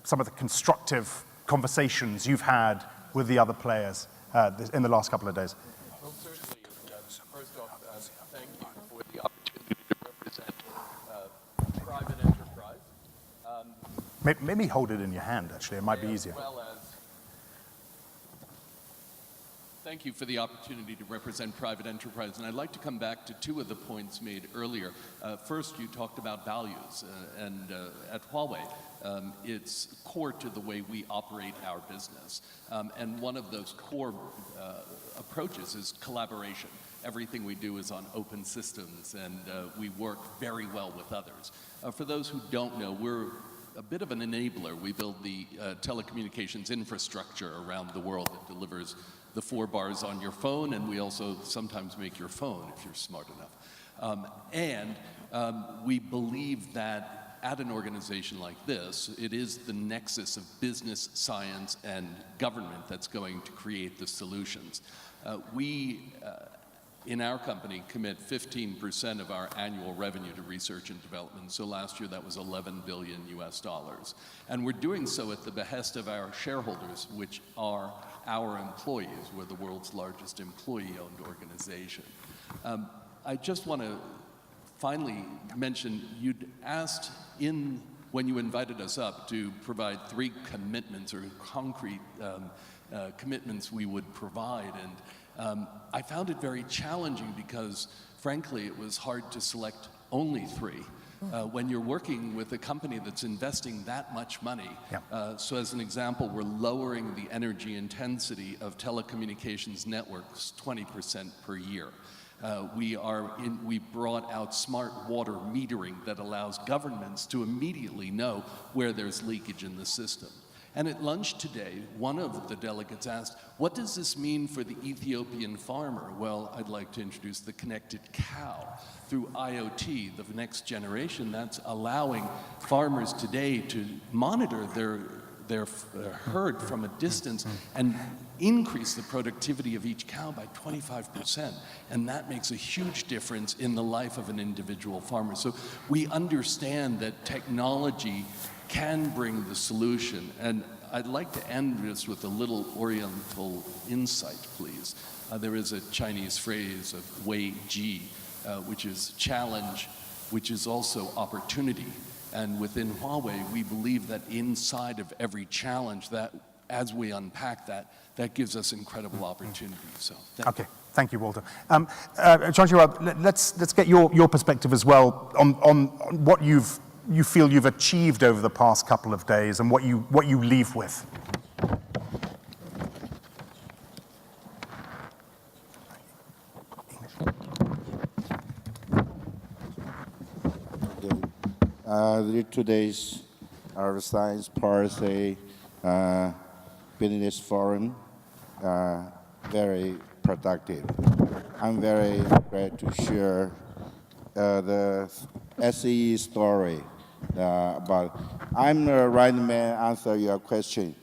some of the constructive conversations you've had with the other players in the last couple of days? Well, certainly, first off, thank you for the opportunity to represent private enterprise. Maybe hold it in your hand, actually, it might be easier. Thank you for the opportunity to represent private enterprise, and I'd like to come back to two of the points made earlier. First, you talked about values, and at Huawei, it's core to the way we operate our business. And one of those core approaches is collaboration. Everything we do is on open systems, and we work very well with others. For those who don't know, we're a bit of an enabler. We build the telecommunications infrastructure around the world that delivers the 4 bars on your phone, and we also sometimes make your phone if you're smart enough. We believe that at an organization like this, it is the nexus of business, science, and government that's going to create the solutions. In our company, commit 15% of our annual revenue to research and development. So last year, that was $11 billion US. And we're doing so at the behest of our shareholders, which are our employees. We're the world's largest employee-owned organization. I just want to finally mention, you'd asked when you invited us up to provide 3 commitments or concrete commitments we would provide. And I found it very challenging because, frankly, it was hard to select only 3. When you're working with a company that's investing that much money. So as an example, we're lowering the energy intensity of telecommunications networks 20% per year. We brought out smart water metering that allows governments to immediately know where there's leakage in the system. And at lunch today, one of the delegates asked, what does this mean for the Ethiopian farmer? Well, I'd like to introduce the connected cow. Through IoT, the next generation, that's allowing farmers today to monitor their herd from a distance and increase the productivity of each cow by 25%. And that makes a huge difference in the life of an individual farmer. So we understand that technology can bring the solution. And I'd like to end this with a little Oriental insight, please. There is a Chinese phrase of Wei Ji, which is challenge, which is also opportunity. And within Huawei, we believe that inside of every challenge, that as we unpack that, that gives us incredible opportunity. So, Thank you, Walter. Jean-Gérard, let's get your perspective as well on what you feel you've achieved over the past couple of days and what you leave with. Today's our science policy business forum very productive. I'm very glad to share the SE story. But I'm the right man to answer your question.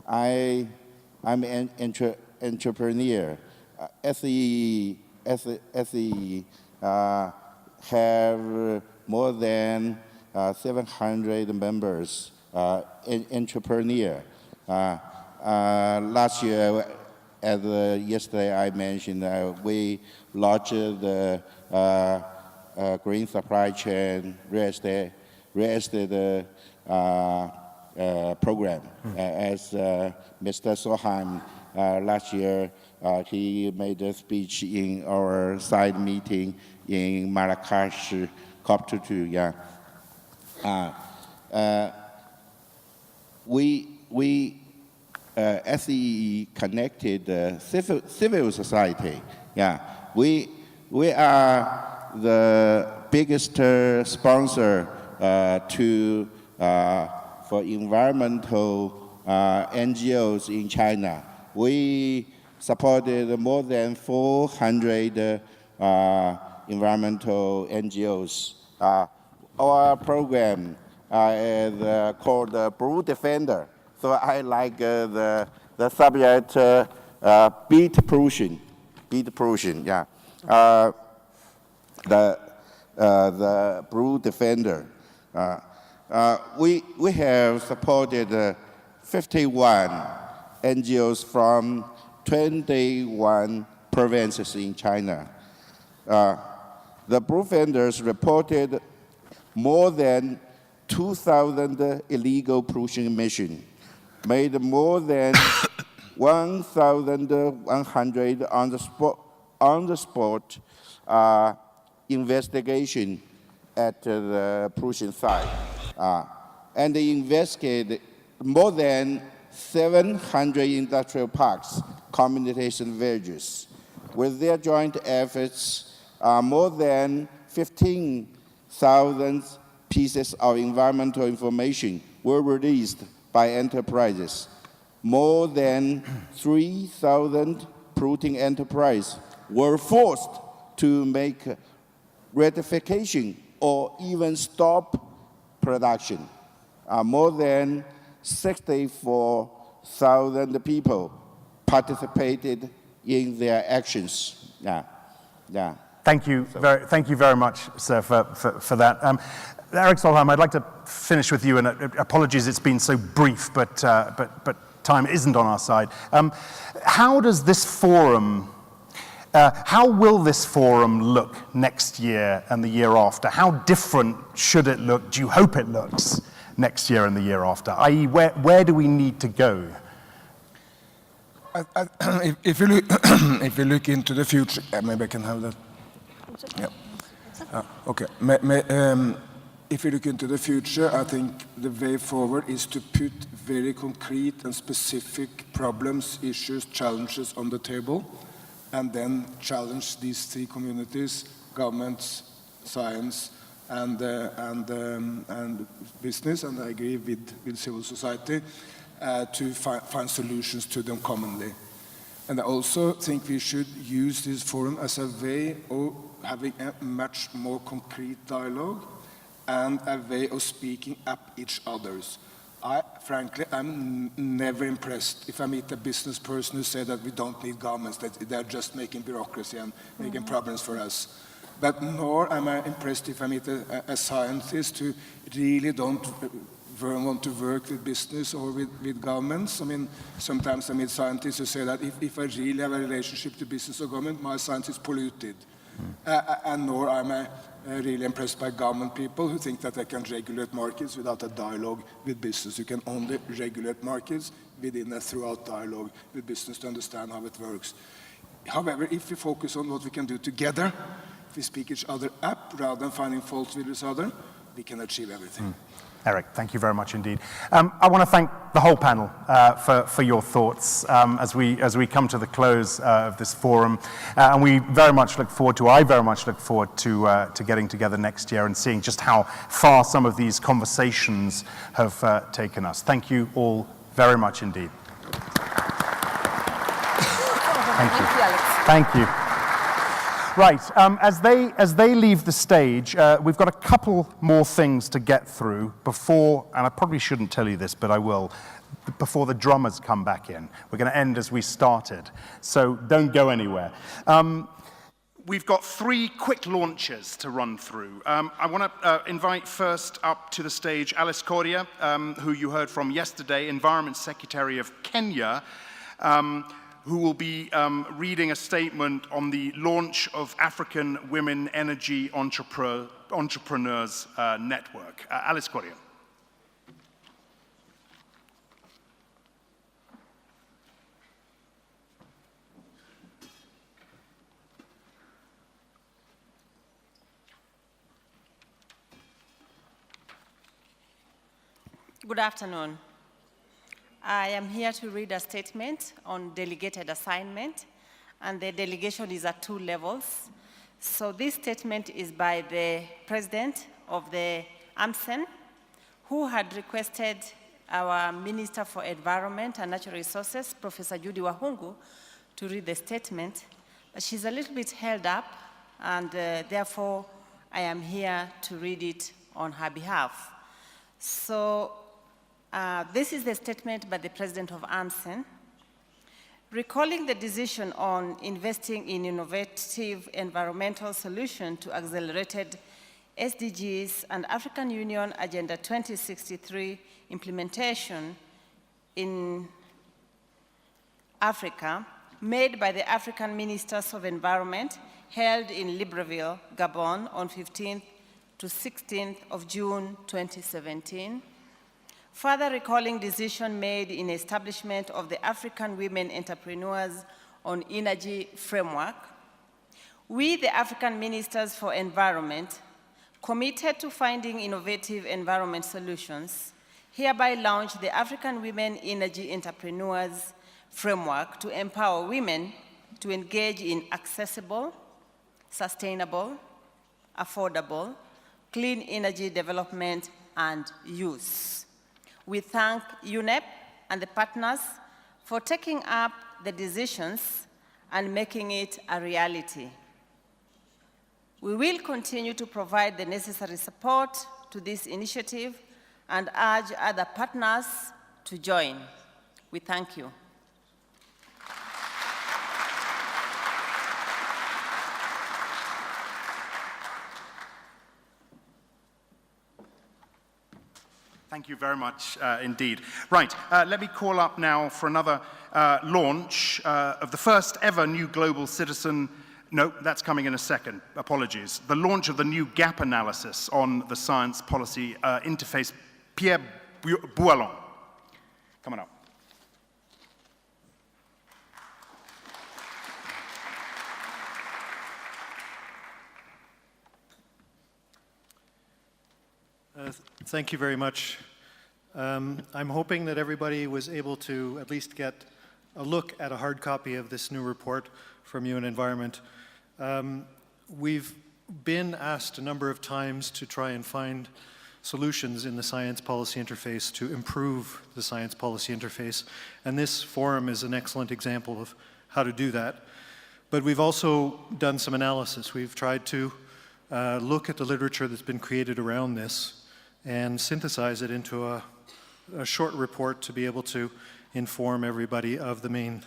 I'm an entrepreneur. SE have more than 700 members, entrepreneur. Last year, as yesterday I mentioned, we launched the green supply chain real estate program. As Mr. Solheim last year, he made a speech in our side meeting in Marrakesh, COP22. Yeah. We SE connected civil society. Yeah, we are the biggest sponsor for environmental NGOs in China. We supported more than 400 environmental NGOs. Our program is called Blue Defender. So I like the subject beat pollution. Yeah. The Blue Defender. We have supported 51 NGOs from 21 provinces in China. The Blue Defenders reported more than 2,000 illegal pollution emissions, made more than 1,100 on the spot investigation at the pollution site, and they investigated more than 700 industrial parks, communities, and villages. With their joint efforts, more than 15,000 pieces of environmental information were released by enterprises. More than 3,000 polluting enterprises were forced to make rectification or even stop production. More than 64,000 people participated in their actions. Yeah. Thank you very much, sir, for that. Eric Solheim, I'd like to finish with you, and apologies it's been so brief, but time isn't on our side. How does this forum, how will this forum look next year and the year after? How different should it look? Do you hope it looks next year and the year after? I.e., where do we need to go? If you look into the future, maybe I can have that. Yeah. Okay. If you look into the future, I think the way forward is to put very concrete and specific problems, issues, challenges on the table, and then challenge these three communities, governments, science, and business, and I agree with civil society, to find solutions to them commonly. And I also think we should use this forum as a way of having a much more concrete dialogue and a way of speaking up each other's. Frankly, I'm never impressed if I meet a business person who says that we don't need governments, that they're just making bureaucracy and making problems for us. But nor am I impressed if I meet a scientist who really don't want to work with business or with governments. I mean, sometimes I meet scientists who say that if I really have a relationship to business or government, my science is polluted. And nor am I really impressed by government people who think that they can regulate markets without a dialogue with business. You can only regulate markets within a throughout dialogue with business to understand how it works. However, if we focus on what we can do together, if we speak each other up rather than finding faults with each other, we can achieve everything. Eric, thank you very much indeed. I want to thank the whole panel for your thoughts as we come to the close of this forum, and we very much look forward to, I very much look forward to getting together next year and seeing just how far some of these conversations have taken us. Thank you all very much indeed. Thank you. Thank you. Right, as they leave the stage, we've got a couple more things to get through before, and I probably shouldn't tell you this, but I will, before the drummers come back in. We're going to end as we started, so don't go anywhere. We've got three quick launches to run through. I want to invite first up to the stage Alice Koria, who you heard from yesterday, Environment Secretary of Kenya, who will be reading a statement on the launch of African Women Energy Entrepreneurs Network. Alice Koria. Good afternoon. I am here to read a statement on delegated assignment, and the delegation is at 2 levels. So this statement is by the president of the AMCEN, who had requested our Minister for Environment and Natural Resources, Professor Judy Wahungu, to read the statement. But she's a little bit held up, and therefore I am here to read it on her behalf. So this is the statement by the president of AMCEN. Recalling the decision on investing in innovative environmental solutions to accelerated SDGs and African Union Agenda 2063 implementation in Africa, made by the African Ministers of Environment, held in Libreville, Gabon, on 15th to 16th of June 2017. Further recalling decision made in establishment of the African Women Entrepreneurs on Energy Framework, we, the African Ministers for Environment, committed to finding innovative environment solutions, hereby launched the African Women Energy Entrepreneurs Framework to empower women to engage in accessible, sustainable, affordable, clean energy development and use. We thank UNEP and the partners for taking up the decisions and making it a reality. We will continue to provide the necessary support to this initiative and urge other partners to join. We thank you. Thank you very much indeed. Right, let me call up now for another launch of the first ever new global citizen. No, that's coming in a second, apologies. The launch of the new gap analysis on the science policy interface, Pierre Bouallon. Come on up. Thank you very much. I'm hoping that everybody was able to at least get a look at a hard copy of this new report from UN Environment. We've been asked a number of times to try and find solutions in the science policy interface to improve the science policy interface, and this forum is an excellent example of how to do that. But we've also done some analysis. We've tried to look at the literature that's been created around this and synthesize it into a short report to be able to inform everybody of the main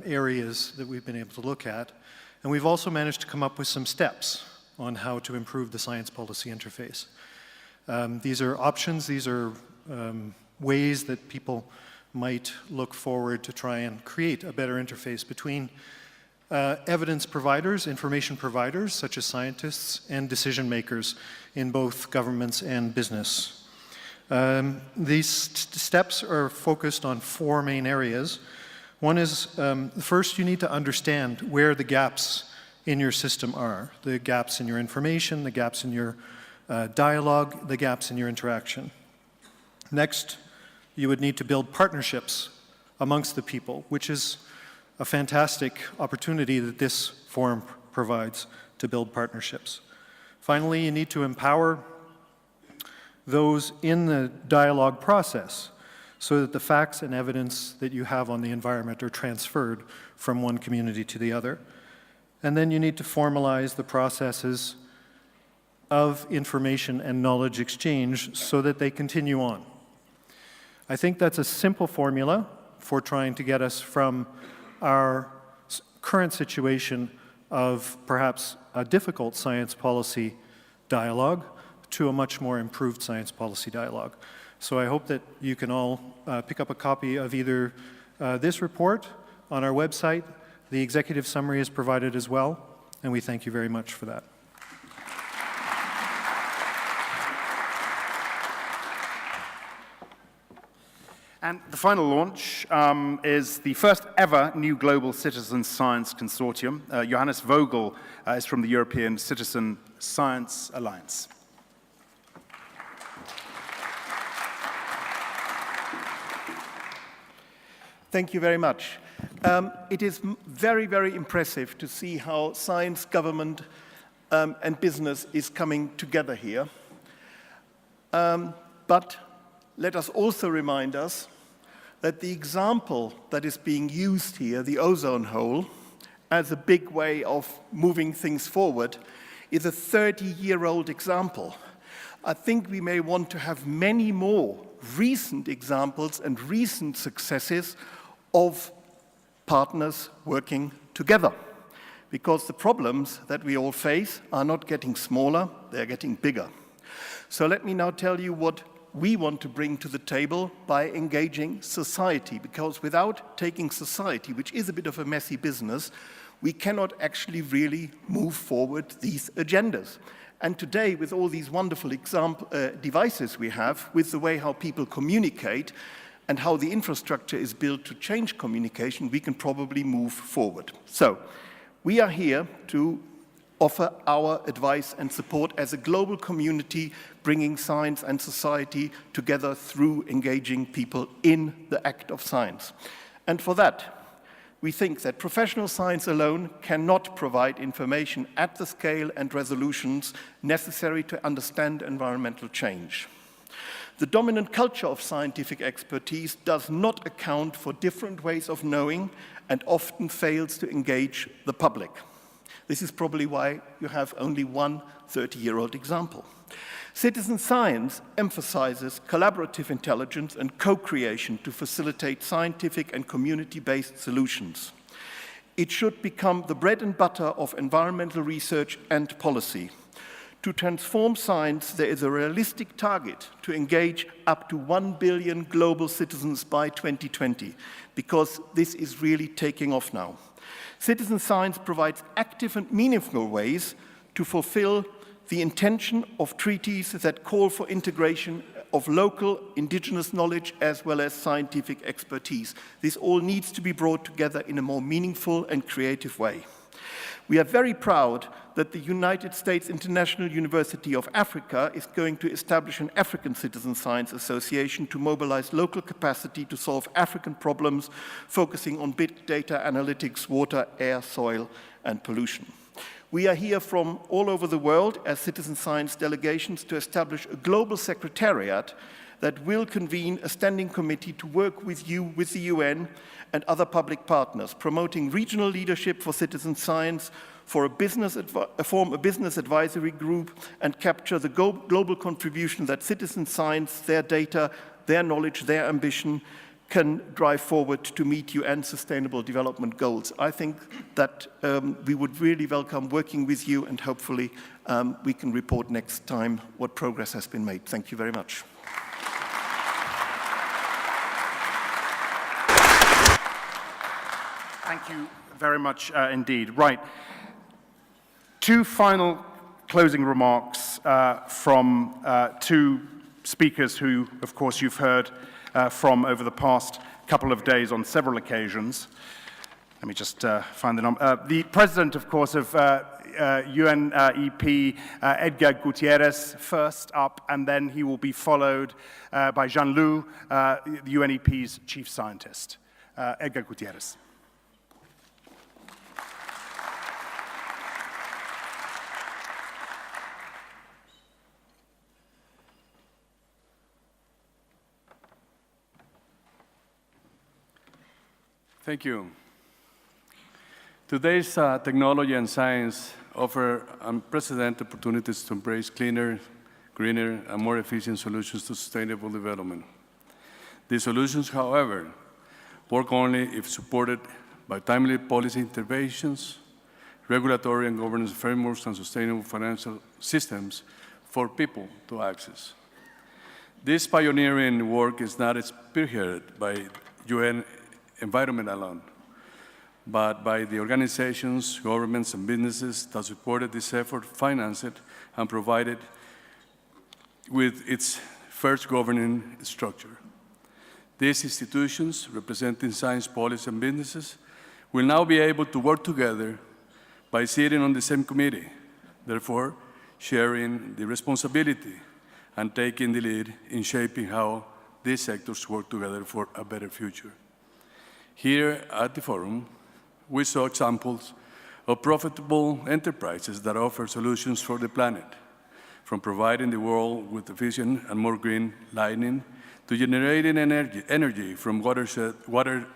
areas that we've been able to look at. And we've also managed to come up with some steps on how to improve the science policy interface. These are options, these are ways that people might look forward to try and create a better interface between evidence providers, information providers, such as scientists, and decision makers in both governments and business. These steps are focused on four main areas. One is, first you need to understand where the gaps in your system are, the gaps in your information, the gaps in your dialogue, the gaps in your interaction. Next, you would need to build partnerships amongst the people, which is a fantastic opportunity that this forum provides to build partnerships. Finally, you need to empower those in the dialogue process so that the facts and evidence that you have on the environment are transferred from one community to the other. And then you need to formalize the processes of information and knowledge exchange so that they continue on. I think that's a simple formula for trying to get us from our current situation of perhaps a difficult science policy dialogue to a much more improved science policy dialogue. So I hope that you can all pick up a copy of either this report on our website. The executive summary is provided as well, and we thank you very much for that. And the final launch is the first ever new Global Citizen Science Consortium. Johannes Vogel is from the European Citizen Science Alliance. Thank you very much. It is very, very impressive to see how science, government, and business is coming together here. But let us also remind us that the example that is being used here, the ozone hole, as a big way of moving things forward, is a 30-year-old example. I think we may want to have many more recent examples and recent successes of partners working together, because the problems that we all face are not getting smaller, they're getting bigger. So let me now tell you what we want to bring to the table by engaging society, because without taking society, which is a bit of a messy business, we cannot actually really move forward these agendas. And today, with all these wonderful devices we have, with the way how people communicate and how the infrastructure is built to change communication, we can probably move forward. So we are here to offer our advice and support as a global community, bringing science and society together through engaging people in the act of science. And for that, we think that professional science alone cannot provide information at the scale and resolutions necessary to understand environmental change. The dominant culture of scientific expertise does not account for different ways of knowing and often fails to engage the public. This is probably why you have only one 30-year-old example. Citizen science emphasizes collaborative intelligence and co-creation to facilitate scientific and community-based solutions. It should become the bread and butter of environmental research and policy. To transform science, there is a realistic target to engage up to 1 billion global citizens by 2020, because this is really taking off now. Citizen science provides active and meaningful ways to fulfill the intention of treaties that call for integration of local indigenous knowledge as well as scientific expertise. This all needs to be brought together in a more meaningful and creative way. We are very proud that the United States International University of Africa is going to establish an African Citizen Science Association to mobilize local capacity to solve African problems, focusing on big data analytics, water, air, soil, and pollution. We are here from all over the world as citizen science delegations to establish a global secretariat that will convene a standing committee to work with you, with the UN, and other public partners, promoting regional leadership for citizen science, form a business advisory group, and capture the global contribution that citizen science, their data, their knowledge, their ambition can drive forward to meet UN Sustainable Development Goals. I think that we would really welcome working with you, and hopefully we can report next time what progress has been made. Thank you very much. Thank you very much indeed. Right. Two final closing remarks from two speakers who, of course, you've heard from over the past couple of days on several occasions. Let me just find the number. The president, of course, of UNEP, Edgar Gutierrez, first up, and then he will be followed by Jean Liu, the UNEP's chief scientist. Edgar Gutierrez. Thank you. Today's technology and science offer unprecedented opportunities to embrace cleaner, greener, and more efficient solutions to sustainable development. These solutions, however, work only if supported by timely policy interventions, regulatory and governance frameworks, and sustainable financial systems for people to access. This pioneering work is not spearheaded by UN Environment alone, but by the organizations, governments, and businesses that supported this effort, financed it, and provided with its first governing structure. These institutions, representing science, policy, and businesses, will now be able to work together by sitting on the same committee, therefore sharing the responsibility and taking the lead in shaping how these sectors work together for a better future. Here at the forum, we saw examples of profitable enterprises that offer solutions for the planet, from providing the world with efficient and more green lighting to generating energy from wastewater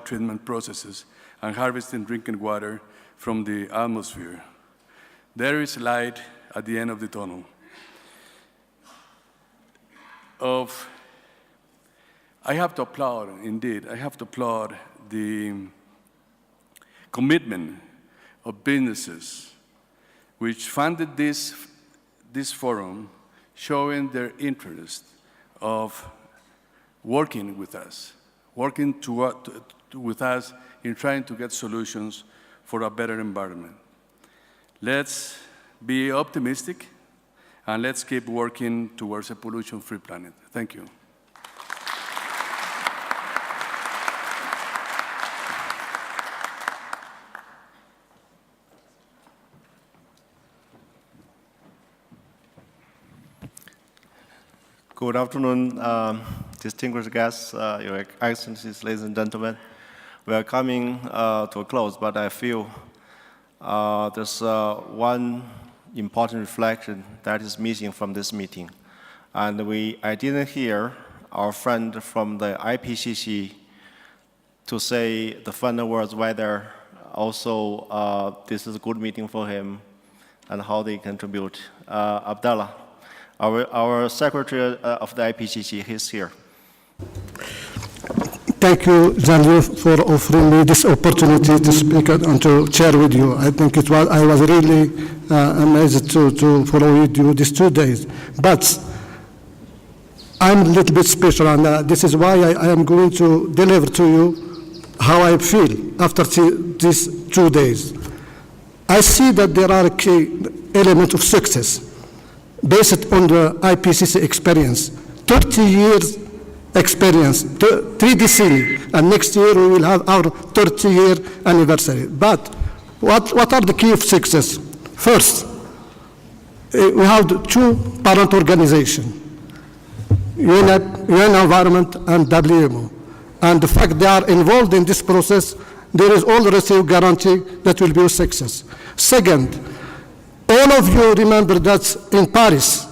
treatment processes and harvesting drinking water from the atmosphere. There is light at the end of the tunnel. I have to applaud, indeed, I have to applaud the commitment of businesses which funded this forum, showing their interest of working with us, working with us in trying to get solutions for a better environment. Let's be optimistic, and let's keep working towards a pollution-free planet. Thank you. Good afternoon, distinguished guests, Your Excellencies, ladies and gentlemen. We are coming to a close, but I feel there's one important reflection that is missing from this meeting. And I didn't hear our friend from the IPCC to say the final words whether also this is a good meeting for him and how they contribute. Abdallah. Our Secretary of the IPCC, he's here. Thank you, Jean-Louis, for offering me this opportunity to speak and to share with you. I think I was really amazed to follow with you these 2 days. But I'm a little bit special, and this is why I am going to deliver to you how I feel after these 2 days. I see that there are key elements of success based on the IPCC experience, 30 years experience, 3 decennies, and next year we will have our 30-year anniversary. But What are the key of success? First, we have the two parent organizations, UN Environment and WMO. And the fact they are involved in this process, there is already a guarantee that will be a success. Second, all of you remember that in Paris,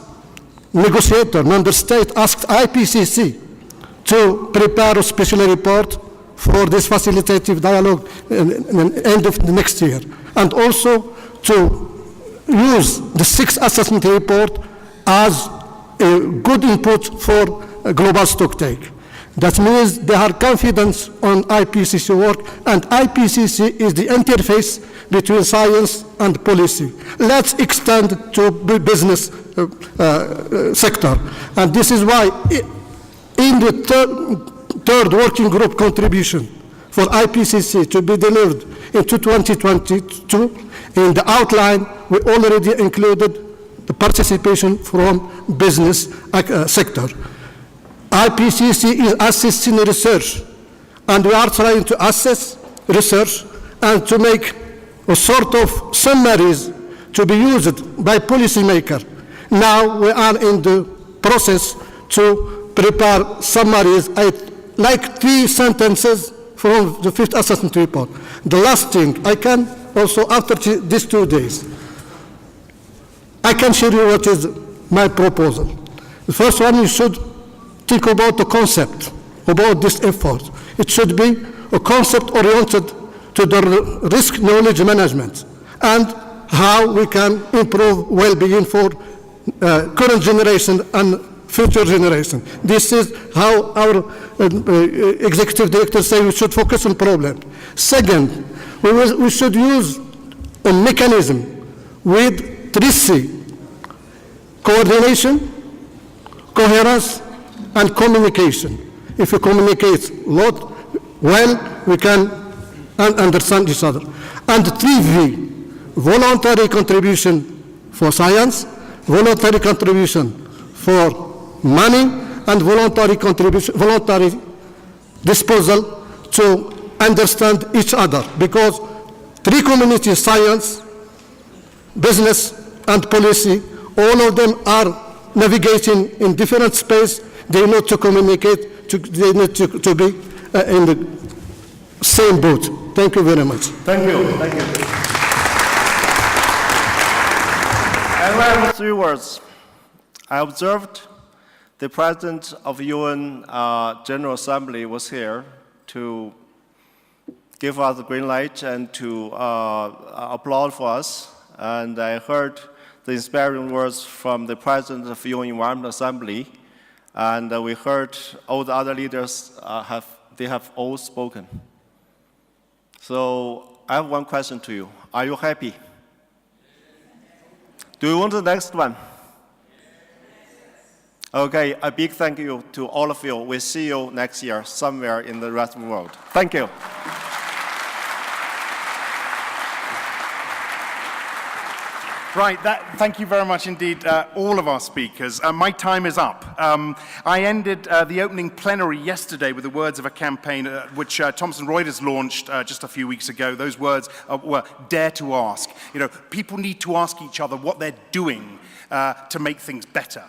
negotiator, member state asked IPCC to prepare a special report for this facilitative dialogue in the end of the next year, and also to use the sixth assessment report as a good input for a global stocktake. That means they have confidence on IPCC work, and IPCC is the interface between science and policy. Let's extend to the business sector. And this is why in the third working group contribution for IPCC to be delivered into 2022, in the outline, we already included the participation from business sector. IPCC is assisting research, and we are trying to assess research and to make a sort of summaries to be used by policymakers. Now we are in the process to prepare summaries, like 3 sentences from the fifth assessment report. The last thing, I can also, after these 2 days, I can share you what is my proposal. The first one, you should think about the concept, about this effort. It should be a concept oriented to the risk knowledge management and how we can improve well-being for current generation and future generation. This is how our executive directors say we should focus on problem. Second, we should use a mechanism with 3C: coordination, coherence, and communication. If we communicate well, we can understand each other. And 3V, voluntary contribution for science, voluntary contribution for money, and voluntary disposal to understand each other. Because 3 communities, science, business, and policy, all of them are navigating in different space. They need to communicate, they need to be in the same boat. Thank you very much. Thank you. Thank you. And I have 3 words. I observed the President of UN General Assembly was here to give us the green light and to applaud for us. And I heard the inspiring words from the President of UN Environment Assembly. And we heard all the other leaders they have all spoken. So I have one question to you. Are you happy? Do you want the next one? Okay, a big thank you to all of you. We'll see you next year somewhere in the rest of the world. Thank you. Right, thank you very much indeed, all of our speakers. My time is up. I ended the opening plenary yesterday with the words of a campaign which Thomson Reuters launched just a few weeks ago. Those words were "Dare to Ask." You know, people need to ask each other what they're doing to make things better.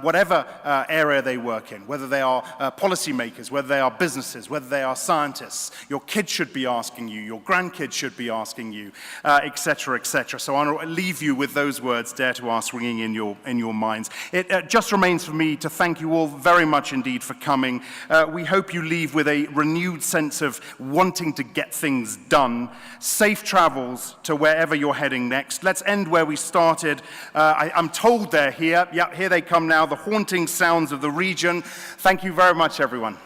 Whatever area they work in, whether they are policymakers, whether they are businesses, whether they are scientists, your kids should be asking you, your grandkids should be asking you, et cetera, et cetera. So I'll leave you with those words, "Dare to Ask," ringing in your minds. It just remains for me to thank you all very much indeed for coming. We hope you leave with a renewed sense of wanting to get things done. Safe travels to wherever you're heading next. Let's end where we started. I'm told they're here. Yeah, here they come now, the haunting sounds of the region. Thank you very much, everyone.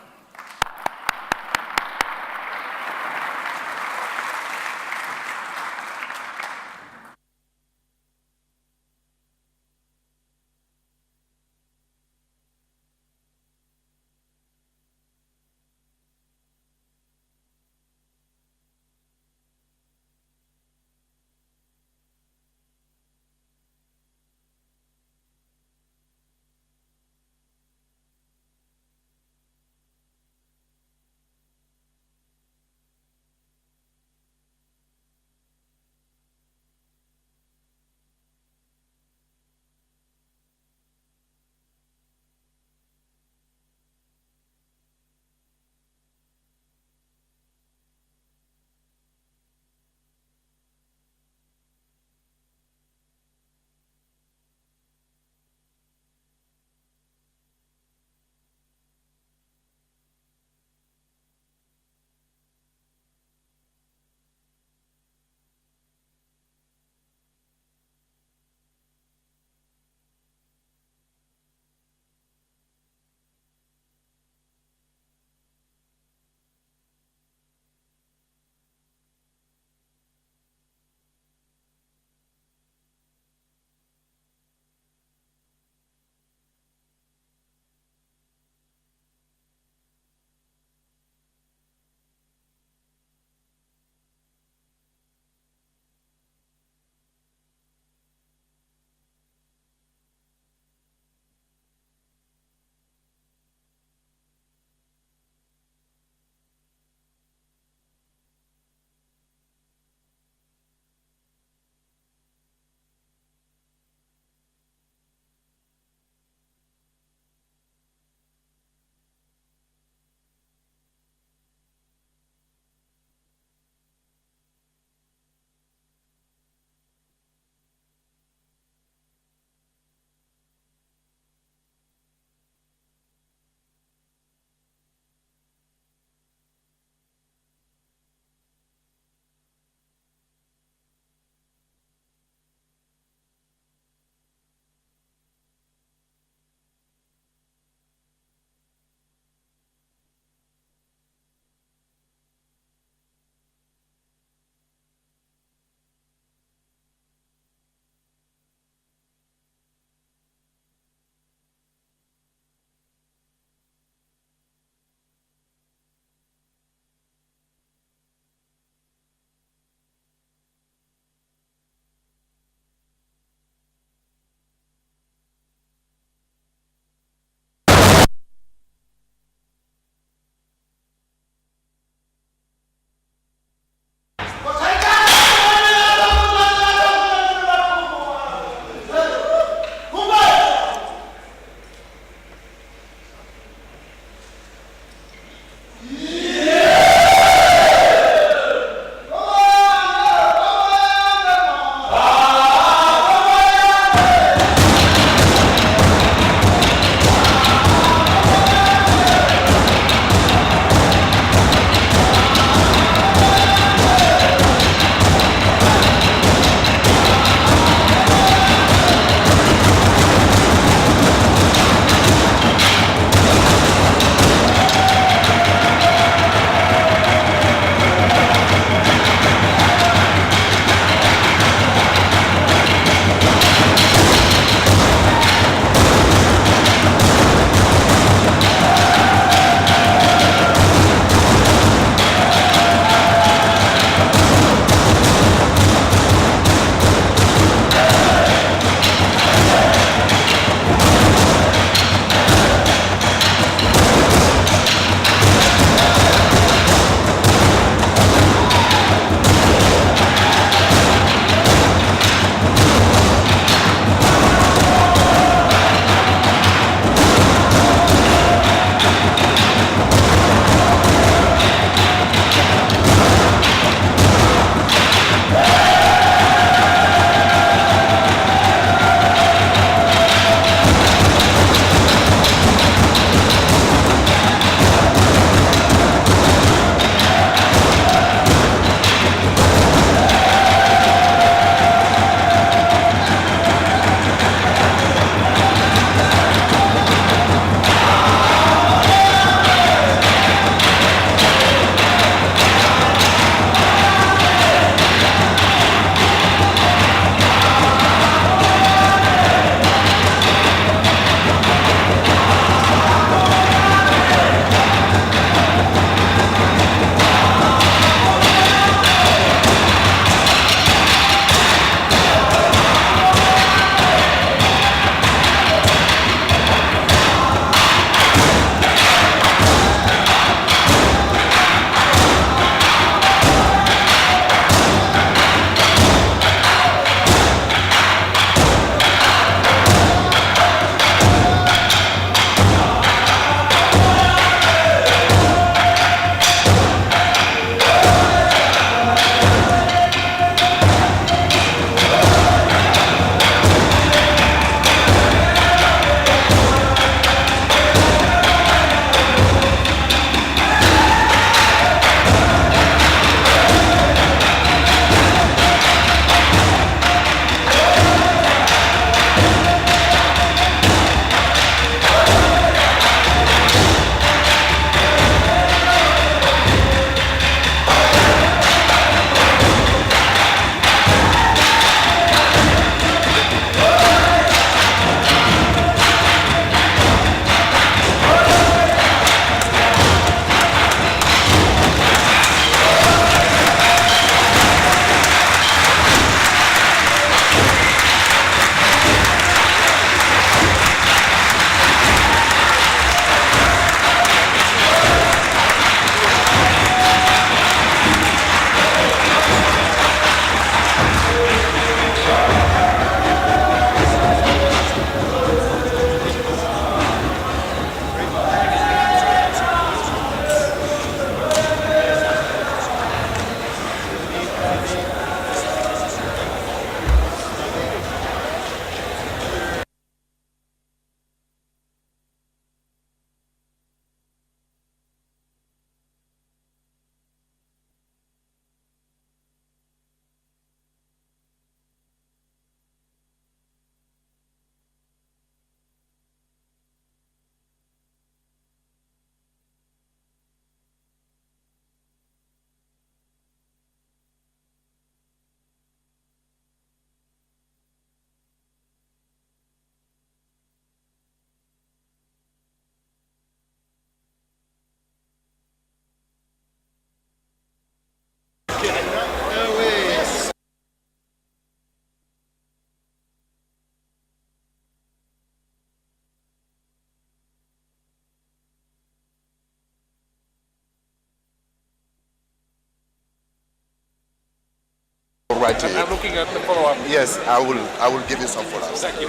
write to you. I'm looking at the follow-up. Yes, I will give you some photos. Thank you.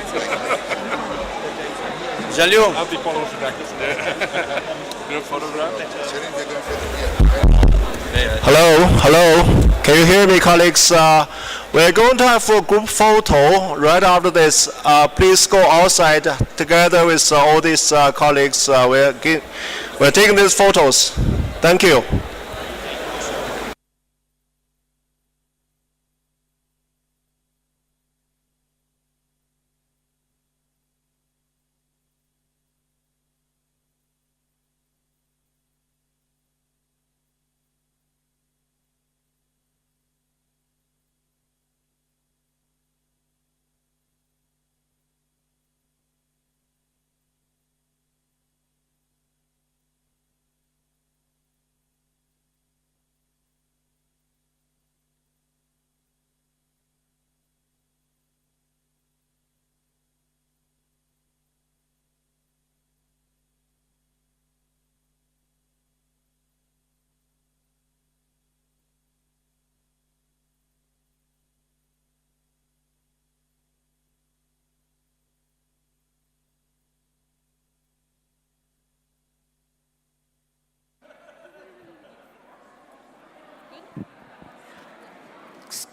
Jean-Luc. I'll be following back. Photograph? Hello. Can you hear me, colleagues? We're going to have a group photo right after this. Please go outside together with all these colleagues. We're taking these photos. Thank you.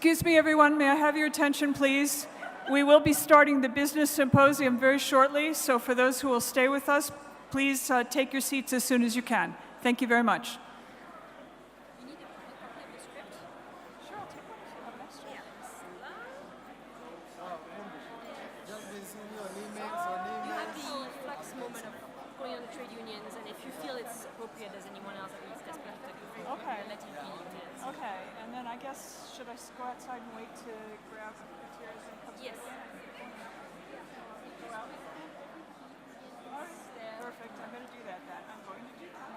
Excuse me, everyone. May I have your attention, please? We will be starting the business symposium very shortly, so for those who will stay with us, please take your seats as soon as you can. Thank you very much. Okay, and then I guess, should I go outside and wait to grab materials and come back in? Go out? All right, perfect. I'm going to do that then. I'm going to do that.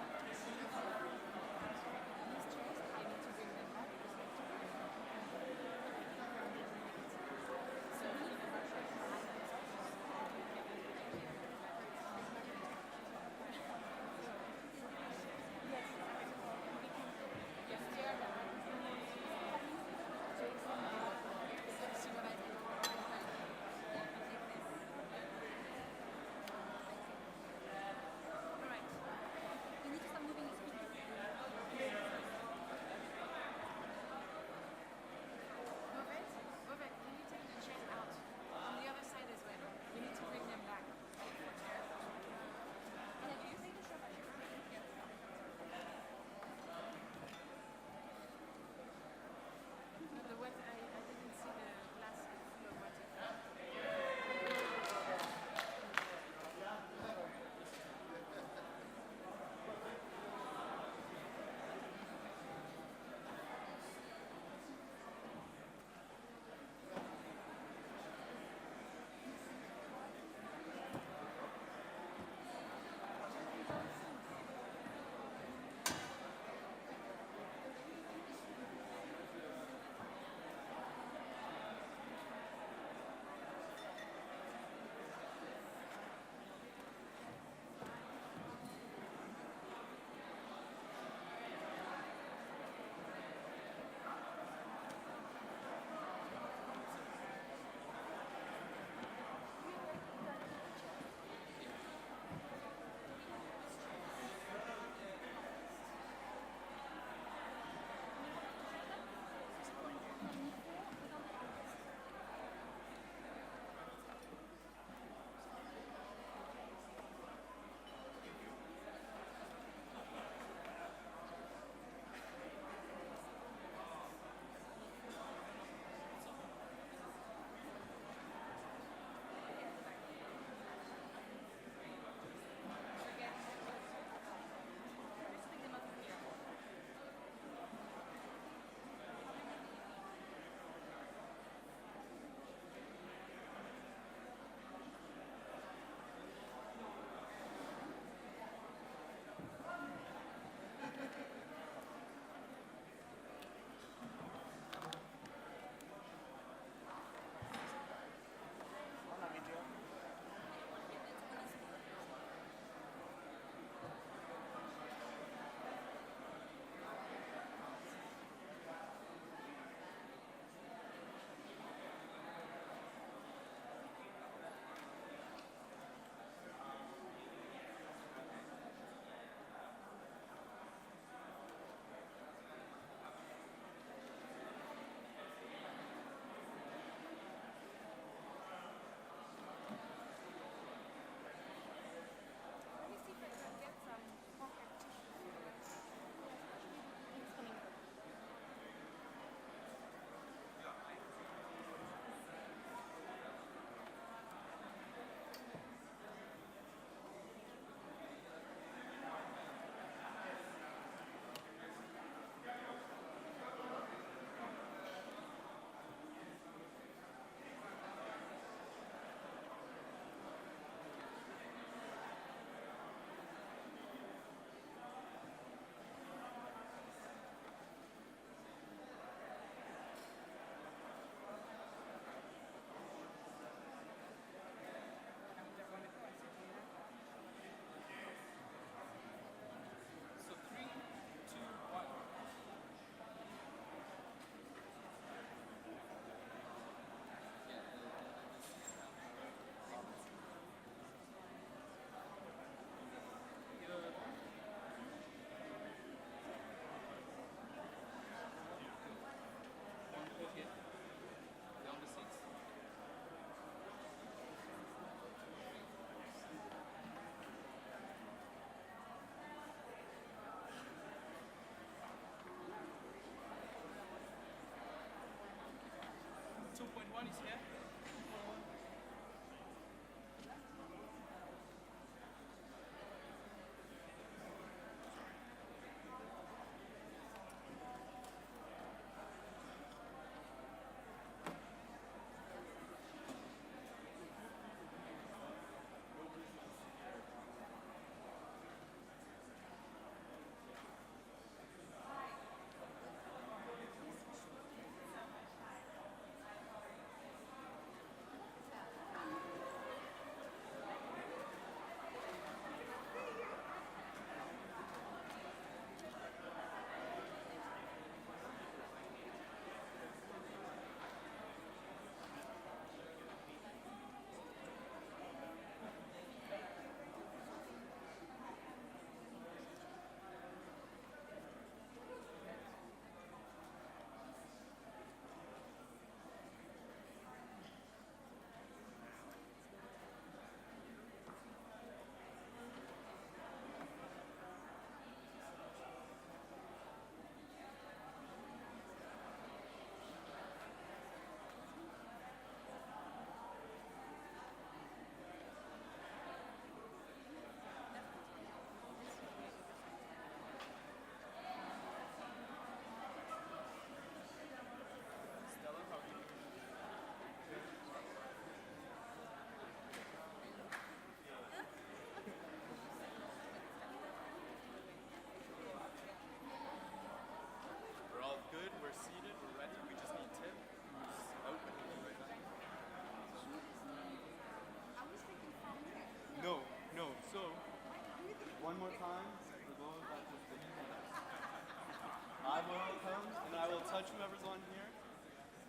touch whoever's on here.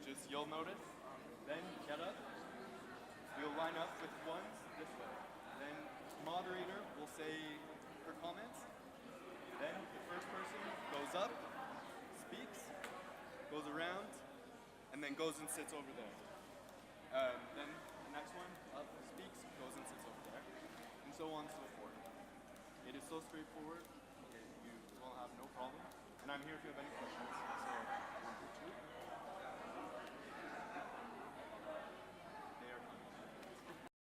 Just you'll notice. Then get up. We'll line up with ones this way. Then moderator will say her comments. Then the first person goes up, speaks, goes around, and then goes and sits over there. Then the next one up, speaks, goes and sits over there, and so on and so forth. It is so straightforward, you will have no problem, and I'm here if you have any questions.